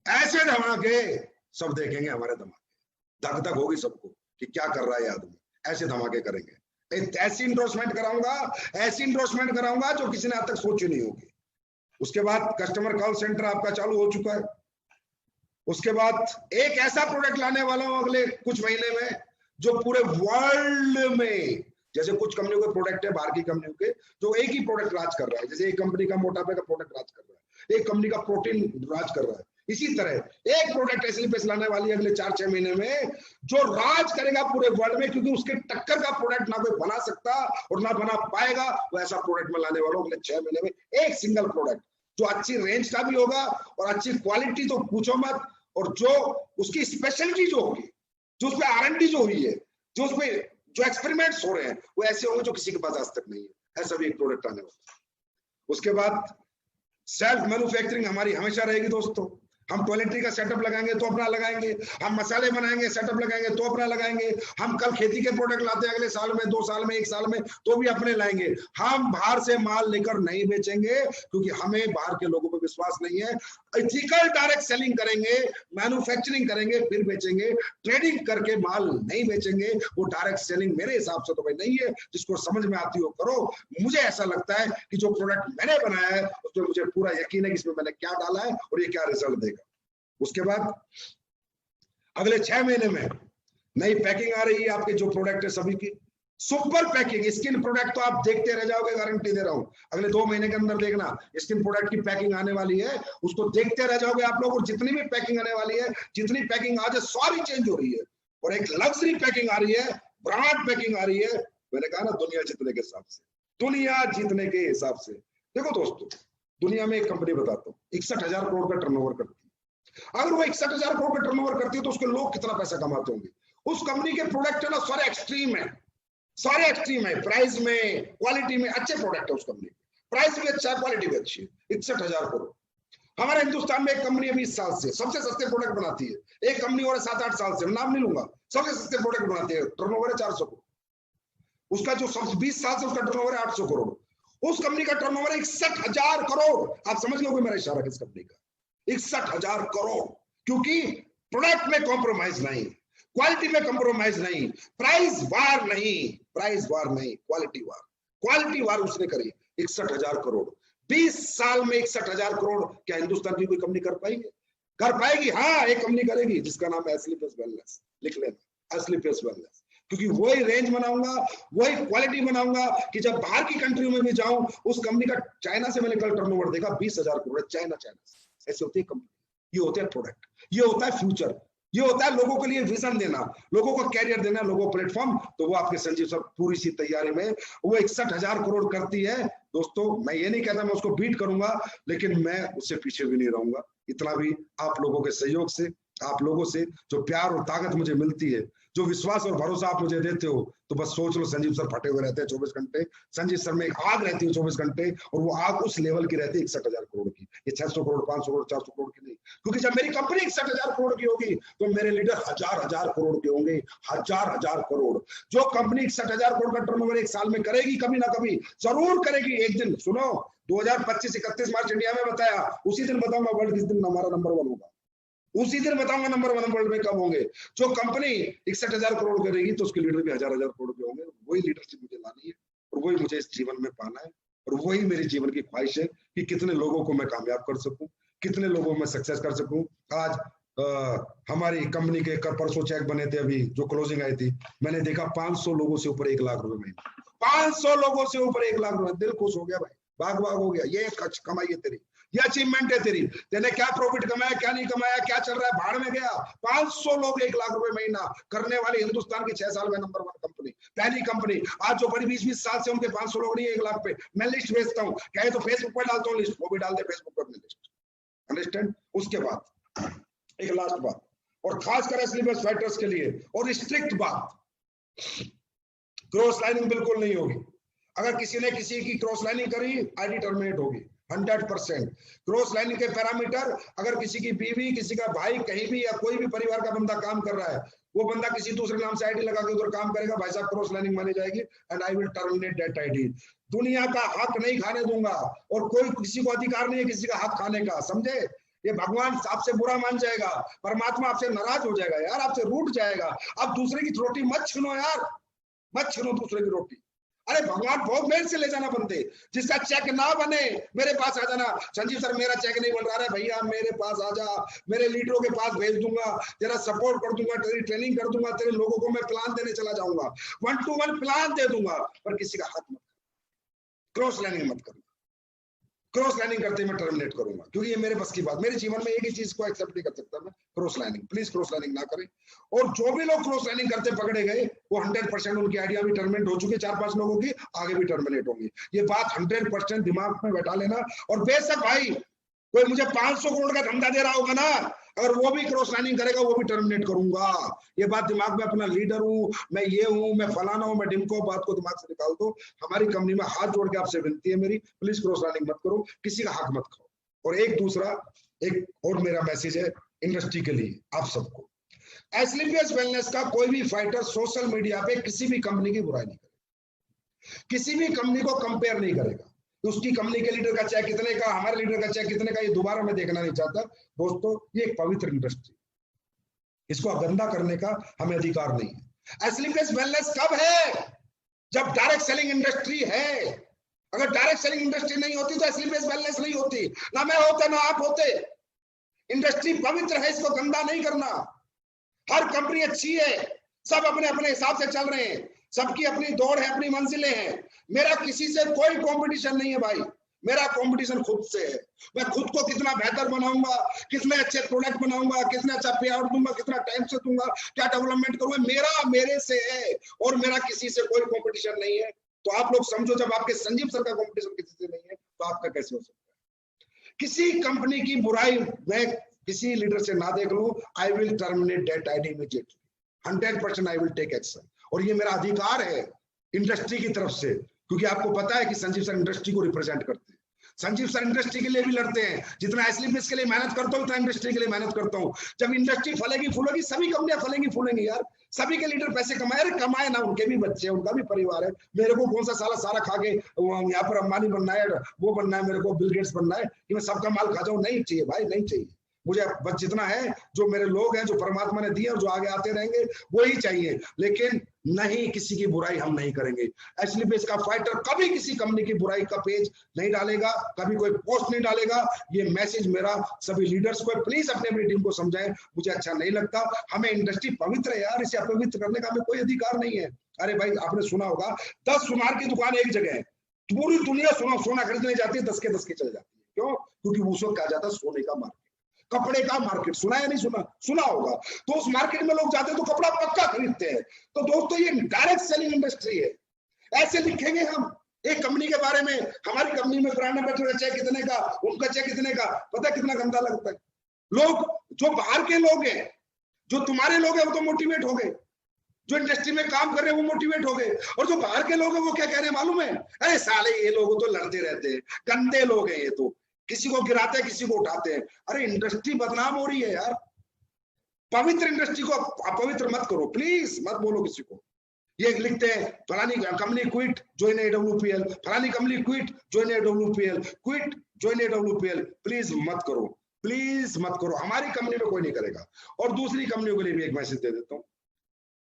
ऐसे धमाके सब देखेंगे हमारे धमाके। धक धक होगी सबको कि क्या कर रहा है आदमी। ऐसे धमाके करेंगे। ऐसी इंडोर्समेंट कराऊंगा, ऐसी इंडोर्समेंट कराऊंगा जो किसी ने आज तक सोची नहीं होगी। उसके बाद कस्टमर कॉल सेंटर आपका चालू हो चुका है। उसके बाद एक ऐसा प्रोडक्ट लाने वाला हूं अगले कुछ महीने में जो पूरे वर्ल्ड में, जैसे कुछ कंपनियों के प्रोडक्ट है बाहर की कंपनियों के, जो एक ही प्रोडक्ट राज कर रहा है। जैसे एक कंपनी का मोटापे का प्रोडक्ट राज कर रहा है, एक कंपनी का प्रोटीन राज कर रहा है, इसी तरह एक प्रोडक्ट एसलीपेस लाने वाली है अगले 4-6 महीने में जो राज करेगा पूरे वर्ल्ड में, क्योंकि उसके टक्कर का प्रोडक्ट ना कोई बना सकता और ना बना पाएगा। वो ऐसा प्रोडक्ट में लाने वाला हूं अगले 6 महीने में। एक सिंगल प्रोडक्ट जो अच्छी रेंज का भी होगा और अच्छी क्वालिटी तो पूछो मत, और जो उसकी स्पेशलिटी जो होगी, जो उसमें R&D जो हुई है, जो उसमें जो एक्सपेरिमेंट्स हो रहे हैं, वो ऐसे होंगे जो किसी के पास आज तक नहीं है। ऐसा भी एक प्रोडक्ट आने वाला। उसके बाद सेल्फ मैन्युफैक्चरिंग हमारी हमेशा रहेगी दोस्तों। हम टॉयलेटरी का सेटअप लगाएंगे तो अपना लगाएंगे, हम मसाले बनाएंगे सेटअप लगाएंगे तो अपना लगाएंगे, हम कल खेती के प्रोडक्ट लाते हैं अगले साल में, 2 साल में, 1 साल में, तो भी अपने लाएंगे। हम बाहर से माल लेकर नहीं बेचेंगे क्योंकि हमें बाहर के लोगों पर विश्वास नहीं है। एथिकल डायरेक्ट सेलिंग करेंगे, मैन्युफैक्चरिंग करेंगे, फिर बेचेंगे। ट्रेडिंग करके माल नहीं बेचेंगे। वो डायरेक्ट सेलिंग मेरे हिसाब से तो भाई नहीं है। जिसको समझ में आती हो करो। मुझे ऐसा लगता है कि जो प्रोडक्ट मैंने बनाया है उसमें मुझे पूरा यकीन है कि इसमें मैंने क्या डाला है और ये क्या रिजल्ट देगा। उसके बाद अगले 6 महीने में नई पैकिंग आ रही है आपके जो प्रोडक्ट है सभी की। सुपर पैकिंग स्किन प्रोडक्ट तो आप देखते रह जाओगे, गारंटी दे रहा हूं। अगले 2 महीने के अंदर देखना स्किन प्रोडक्ट की पैकिंग आने वाली है, उसको देखते रह जाओगे आप लोग। और जितनी भी पैकिंग आने वाली है, जितनी पैकिंग आज है सारी चेंज हो रही है। और एक लग्जरी पैकिंग आ रही है, ब्रांड पैकिंग आ रही है। मैंने कहा ना, दुनिया जीतने के हिसाब से, दुनिया जीतने के हिसाब से। देखो दोस्तों, दुनिया में एक कंपनी बताता हूँ 61,000 करोड़ का टर्नओवर करती है। अगर वो 61,000 करोड़ का टर्नओवर करती है तो उसके लोग कितना पैसा कमाते होंगे। उस कंपनी के प्रोडक्ट है ना सारे एक्सट्रीम है, सारे एक्सट्रीम है। प्राइस में, क्वालिटी में अच्छे प्रोडक्ट है उस कंपनी। प्राइस भी अच्छा है, क्वालिटी भी अच्छी है। 61,000 करोड़। हमारे हिंदुस्तान में एक कंपनी है 20 साल से सबसे सस्ते प्रोडक्ट बनाती है। एक कंपनी और 7-8 साल से, नाम नहीं लूंगा, सबसे सस्ते प्रोडक्ट बनाती है। टर्नओवर है 400 करोड़। उसका जो 20 साल से उसका टर्नओवर है 800 करोड़। उस कंपनी का टर्नओवर है 61,000 करोड़। आप समझ लोगे मेरा इशारा किस कंपनी का। 61,000 करोड़। क्योंकि प्रोडक्ट में कॉम्प्रोमाइज नहीं, क्वालिटी में कॉम्प्रोमाइज नहीं, प्राइस वार नहीं, प्राइस वार नहीं, क्वालिटी वार, क्वालिटी वार उसने करी। 61,000 करोड़ 20 साल में 61,000 करोड़। क्या हिंदुस्तान की कोई कंपनी कर पाएगी? कर पाएगी। हाँ, एक कंपनी करेगी जिसका नाम है एस्लीपेस वेलनेस। लिख लेना, एस्लीपेस वेलनेस। क्योंकि वही रेंज बनाऊंगा, वही क्वालिटी बनाऊंगा कि जब बाहर की कंट्रियों में भी जाऊं, उस कंपनी का चाइना से मैंने कल टर्नओवर देखा 20,000 करोड़। चाइना से ऐसे होती है कंपनी। ये होते हैं प्रोडक्ट, ये होता है फ्यूचर, ये होता है लोगों के लिए विजन देना, लोगों को कैरियर देना, लोगों को प्लेटफॉर्म। तो वो आपके संजीव सर पूरी सी तैयारी में वो 61,000 करोड़ करती है दोस्तों। मैं ये नहीं कहता मैं उसको बीट करूंगा, लेकिन मैं उससे पीछे भी नहीं रहूंगा। इतना भी आप लोगों के सहयोग से, आप लोगों से जो प्यार और ताकत मुझे मिलती है, जो विश्वास और भरोसा आप मुझे देते हो, तो बस सोच लो संजीव सर फटे हुए रहते हैं 24 घंटे। संजीव सर में एक आग रहती है 24 घंटे, और वो आग उस लेवल की रहती है 61,000 करोड़ की। ये 600 करोड़, 500 करोड़, 400 करोड़ की नहीं। क्योंकि जब मेरी कंपनी 61,000 करोड़ की होगी तो मेरे लीडर हजार करोड़ के होंगे। हजार करोड़। जो कंपनी 61,000 करोड़ का टर्नओवर एक साल में करेगी, कभी ना कभी जरूर करेगी एक दिन। सुनो, 2025 31 मार्च इंडिया में बताया, उसी दिन बताऊंगा वर्ल्ड किस दिन हमारा नंबर 1 होगा। उसी दिन बताऊंगा नंबर 1 वर्ल्ड में कब होंगे। जो कंपनी 61,000 करोड़ करेगी तो उसके लीडर भी हजार करोड़ के होंगे। वही लीडरशिप मुझे लानी है और वही मुझे इस जीवन में पाना है। और वही मेरे जीवन की ख्वाहिश है कि कितने लोगों को मैं कामयाब कर सकूं, कितने लोगों में सक्सेस कर सकूं। आज हमारी कंपनी के परसों चेक बने थे, अभी जो क्लोजिंग आई थी, मैंने देखा 500 लोगों से ऊपर 1 लाख रुपए में। 500 लोगों से ऊपर 1 लाख रुपए। दिल खुश हो गया भाई, भाग भाग हो गया। ये कमाई है तेरी, ये अचीवमेंट है तेरी, तेने क्या प्रॉफिट कमाया, क्या नहीं कमाया, क्या चल रहा है, भाड़ में गया। 500 लोग 1 लाख रुपए महीना करने वाले हिंदुस्तान की 6 साल में नंबर 1 कंपनी, पहली कंपनी। आज जो बड़ी 20-20 साल से उनके 500 लोग नहीं 1 लाख पे। मैं लिस्ट भेजता हूँ, कहे तो फेसबुक पर डालता हूँ लिस्ट, वो भी डाल दे फेसबुक पर अपनी लिस्ट। अंडरस्टैंड? उसके बाद एक लास्ट बात, और खासकर एसलीबीएस फाइटर्स के लिए और स्ट्रिक्ट बात, क्रॉस लाइनिंग बिल्कुल नहीं होगी। अगर किसी ने किसी की क्रॉस लाइनिंग करी, आईडी टर्मिनेट होगी 100%। क्रॉस लाइनिंग के पैरामीटर, अगर किसी की बीवी, किसी का भाई, कहीं भी या कोई भी परिवार का बंदा काम कर रहा है, वो बंदा किसी दूसरे नाम से आईडी लगा के उधर काम करेगा, भाई साहब क्रॉस लाइनिंग मानी जाएगी, and I will terminate that ID. दुनिया का हक नहीं खाने दूंगा, और कोई किसी को अधिकार नहीं है किसी का हक खाने का, समझे? ये भगवान आपसे बुरा मान जाएगा, परमात्मा आपसे नाराज हो जाएगा यार, आपसे रूठ जाएगा। अब दूसरे की रोटी मत छीनो यार, मत छीनो दूसरे की रोटी। अरे भगवान बहुत मेहनत से ले जाना बंदे, जिसका चेक ना बने मेरे पास आ जाना, संजीव सर मेरा चेक नहीं बन रहा है, भैया मेरे पास आ जा, मेरे लीडरों के पास भेज दूंगा, तेरा सपोर्ट कर दूंगा, तेरी ट्रेनिंग कर दूंगा, तेरे लोगों को मैं प्लान देने चला जाऊंगा, 1 to 1 प्लान दे दूंगा, पर किसी का हाथ मत, क्रॉस लाइनिंग मत करना। क्रॉस लाइनिंग करते मैं टर्मिनेट करूंगा, क्योंकि ये मेरे बस की बात, मेरे जीवन में एक ही चीज को एक्सेप्ट नहीं कर सकता मैं, cross lining. Please cross lining ना करें। और जो भी लोग क्रॉस लाइनिंग करते पकड़े गए, वो 100% उनकी आइडिया भी टर्मिनेट हो चुकी है, 4-5 लोगों की आगे भी टर्मिनेट होंगी। ये बात 100% दिमाग में बैठा लेना। और बेशक भाई कोई मुझे 500 करोड़ का धंधा दे रहा होगा ना, अगर वो भी क्रॉस लाइनिंग करेगा, वो भी टर्मिनेट करूंगा। ये बात दिमाग में, अपना लीडर हूं मैं, ये हूं मैं, फलाना हूं मैं, डिमको, बात को दिमाग से निकाल दो। हमारी कंपनी में हाथ जोड़ के आपसे विनती है मेरी, प्लीज क्रॉस लाइनिंग मत करो, किसी का हक मत खाओ। और एक दूसरा, एक और मेरा मैसेज है इंडस्ट्री के लिए, आप सबको, एसलीबीएस वेलनेस का कोई भी फाइटर सोशल मीडिया पे किसी भी कंपनी की बुराई नहीं करेगा, किसी भी कंपनी को कंपेयर नहीं करेगा। तो उसकी कंपनी के लीडर का चेक कितने का, हमारे लीडर का चेक कितने का, ये दोबारा मैं देखना नहीं चाहता। दोस्तों ये एक पवित्र इंडस्ट्री, इसको गंदा करने का हमें अधिकार नहीं है। एसलीबीएस वेलनेस कब है? जब डायरेक्ट सेलिंग इंडस्ट्री है। अगर डायरेक्ट सेलिंग इंडस्ट्री नहीं होती तो एसलीबीएस वेलनेस नहीं होती, ना मैं होता ना आप होते। इंडस्ट्री पवित्र है, इसको गंदा नहीं करना। हर कंपनी अच्छी है, सब अपने अपने हिसाब से चल रहे हैं, सबकी अपनी दौड़ है, अपनी मंजिलें हैं। मेरा किसी से कोई कंपटीशन नहीं है भाई, मेरा कंपटीशन खुद से है। मैं खुद को कितना बेहतर बनाऊंगा, कितने अच्छे प्रोडक्ट बनाऊंगा, कितना अच्छा पे आउट दूंगा, कितना टाइम से दूंगा, क्या डेवलपमेंट करूंगा, मेरा मेरे से है, और मेरा किसी से कोई कंपटीशन नहीं है। तो आप लोग समझो, जब आपके संजीव सर का कंपटीशन किसी से नहीं है, तो आपका कैसे हो सकता है? किसी कंपनी की बुराई मैं किसी लीडर से ना देख लूं, I will terminate that ID immediately, 100% I will take action. और ये मेरा अधिकार है इंडस्ट्री की तरफ से, क्योंकि आपको पता है कि संजीव सर इंडस्ट्री को रिप्रेजेंट करते हैं। संजीव सर इंडस्ट्री के लिए भी लड़ते हैं, जितना एसलीबीएस के लिए मेहनत करता हूँ उतना इंडस्ट्री के लिए मेहनत करता हूँ। जब इंडस्ट्री फलेगी फूलेगी, सभी कंपनियां फलेंगी फूलेंगी यार, सभी के लीडर पैसे कमाए, अरे कमाए ना, उनके भी बच्चे हैं, उनका भी परिवार है। मेरे को कौन सा सारा खा के यहाँ पर अंबानी बनना है, वो बनना है, मेरे को बिल गेट्स बनना है कि मैं सबका माल खा जाऊं? नहीं चाहिए भाई, नहीं चाहिए मुझे। बस जितना है, जो मेरे लोग हैं, जो परमात्मा ने दिए और जो आगे आते रहेंगे, वो ही चाहिए। लेकिन नहीं, किसी की बुराई हम नहीं करेंगे। एसलीबीएस का फाइटर कभी किसी कंपनी की बुराई का पेज नहीं डालेगा, कभी कोई पोस्ट नहीं डालेगा। ये मैसेज मेरा सभी लीडर्स को है, प्लीज अपने अपनी टीम को समझाएं। मुझे अच्छा नहीं लगता, हमें इंडस्ट्री पवित्र है यार, इसे अपवित्र करने का हमें कोई अधिकार नहीं है। अरे भाई आपने सुना होगा, 10 सुनार की दुकान एक जगह है, पूरी दुनिया सोना खरीदने जाती है, 10 के 10 की चल जाती है। क्यों? क्योंकि उस वक्त कहा जाता है सोने का मार्केट, कपड़े का मार्केट। सुना या नहीं सुना? सुना होगा। तो उस मार्केट में लोग जाते हैं तो कपड़ा पक्का खरीदते हैं। तो दोस्तों ये डायरेक्ट सेलिंग इंडस्ट्री है। ऐसे लिखेंगे हम एक कंपनी के बारे में, हमारी कंपनी में ब्रांड एम्बेसडर का चेक कितने का, उनका चेक कितने का, पता है कितना गंदा लगता है। लोग जो बाहर के लोग हैं, जो तुम्हारे लोग हैं, वो तो मोटिवेट हो गए, जो इंडस्ट्री में काम कर रहे हैं वो मोटिवेट हो गए, और जो बाहर के लोग हैं वो क्या कह रहे हैं मालूम है? अरे साले ये लोग तो लड़ते रहते हैं, गंदे लोग हैं ये, तो किसी को गिराते हैं किसी को उठाते हैं। अरे इंडस्ट्री बदनाम हो रही है यार, पवित्र इंडस्ट्री को अपवित्र मत करो, प्लीज मत बोलो किसी को। ये लिखते हैं फलानी कंपनी क्विट ज्वाइन एडब्ल्यूपीएल, फलानी company quit join AWPL, quit join AWPL. Please मत करो, प्लीज मत करो, हमारी कंपनी में कोई नहीं करेगा। और दूसरी कंपनियों के लिए भी एक मैसेज दे देता हूँ,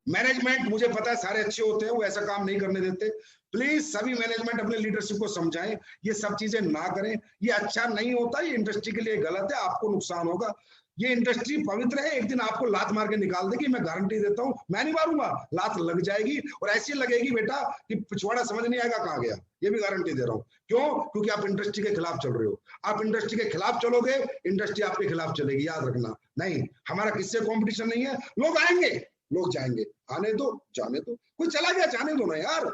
मैनेजमेंट मुझे पता है सारे अच्छे होते हैं, वो ऐसा काम नहीं करने देते। प्लीज सभी मैनेजमेंट अपने लीडरशिप को समझाएं, ये सब चीजें ना करें, ये अच्छा नहीं होता, ये इंडस्ट्री के लिए गलत है, आपको नुकसान होगा। ये इंडस्ट्री पवित्र है, एक दिन आपको लात मार के निकाल देगी, मैं गारंटी देता हूं। मैं नहीं मारूंगा, लात लग जाएगी और ऐसी लगेगी बेटा कि पिछवाड़ा समझ नहीं आएगा कहां गया, ये भी गारंटी दे रहा हूं। क्यों? क्योंकि आप इंडस्ट्री के खिलाफ चल रहे हो। आप इंडस्ट्री के खिलाफ चलोगे, इंडस्ट्री आपके खिलाफ चलेगी, याद रखना। नहीं, हमारा किससे कॉम्पिटिशन नहीं है। लोग आएंगे, लोग जाएंगे, आने दो, जाने दो। कोई चला गया, जाने दो ना यार,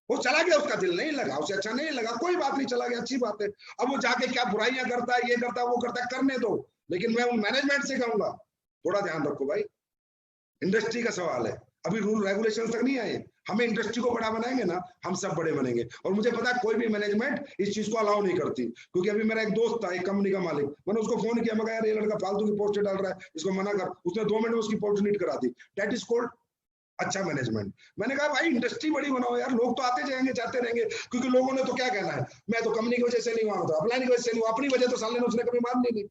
वो चला गया, उसका दिल नहीं लगा, उसे अच्छा नहीं लगा, कोई बात नहीं, चला गया, अच्छी बात है। अब वो जाके क्या बुराइयां करता है, ये करता है, वो करता है, करने दो। लेकिन मैं उन मैनेजमेंट से कहूंगा, थोड़ा ध्यान रखो भाई, इंडस्ट्री का सवाल है, अभी रूल रेगुलेशन तक नहीं आए। हमें इंडस्ट्री को बड़ा बनाएंगे ना, हम सब बड़े बनेंगे। और मुझे पता है कोई भी मैनेजमेंट इस चीज को अलाउ नहीं करती, क्योंकि अभी मेरा एक दोस्त था, एक कंपनी का मालिक, मैंने उसको फोन किया, मैं कहा यार ये लड़का फालतू की पोस्ट डाल रहा है, इसको मना कर। उसने 2 मिनट में उसकी पोस्ट डिलीट करा दी। दैट इज कॉल्ड अच्छा मैनेजमेंट। मैंने कहा भाई इंडस्ट्री बड़ी बनाओ यार, लोग तो आते जाएंगे, जाते रहेंगे, क्योंकि लोगों ने तो क्या कहना है, मैं तो कंपनी की वजह से नहीं हुआ, तो अपलाइन की वजह से नहीं हुआ, अपनी वजह तो साले ने उसने कभी माननी नहीं।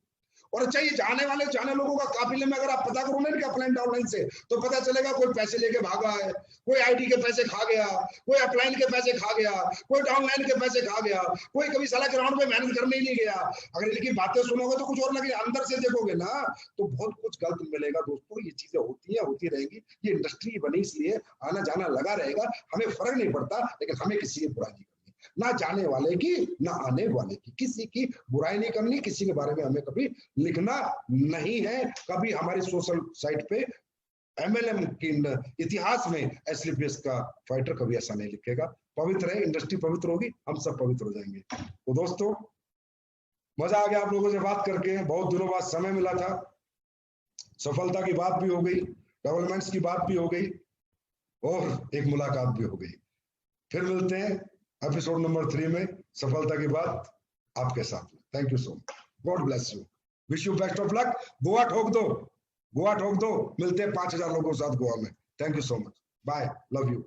और अच्छा, ये जाने लोगों का काफिले में अगर आप पता करो ना कि अपलाइन डाउनलाइन से, तो पता चलेगा कोई पैसे लेके भागा है, कोई आईटी के पैसे खा गया, कोई अपलाइन के पैसे खा गया, कोई डाउनलाइन के पैसे खा गया, कोई कभी साला ग्राउंड में मेहनत करने ही नहीं गया। अगर इनकी बातें सुनोगे तो कुछ और लगे, अंदर से देखोगे ना तो बहुत कुछ गलत मिलेगा। दोस्तों, ये चीजें होती है, होती रहेंगी। ये इंडस्ट्री बनी इसलिए आना जाना लगा रहेगा, हमें फर्क नहीं पड़ता, लेकिन हमें किसी की बुराई नहीं, ना जाने वाले की ना आने वाले की, किसी की बुराई नहीं करनी, किसी के बारे में हमें कभी लिखना नहीं है। कभी हमारी सोशल साइट पे एमएलएम के इतिहास में एसलीपीएस का फाइटर कभी ऐसा नहीं लिखेगा। पवित्र है, इंडस्ट्री पवित्र होगी, हम सब पवित्र हो जाएंगे। तो दोस्तों, मजा आ गया आप लोगों से बात करके, बहुत दिनों बाद समय मिला था, सफलता की बात भी हो गई, डेवलपमेंट्स की बात भी हो गई, और एक मुलाकात भी हो गई। फिर मिलते हैं एपिसोड नंबर 3 में, सफलता की बात आपके साथ। Thank you so much, God bless you, wish you best of luck. Goa ठोक दो, गोवा ठोक दो। मिलते हैं 5000 लोगों के साथ गोवा में। Thank you so much, bye, love you.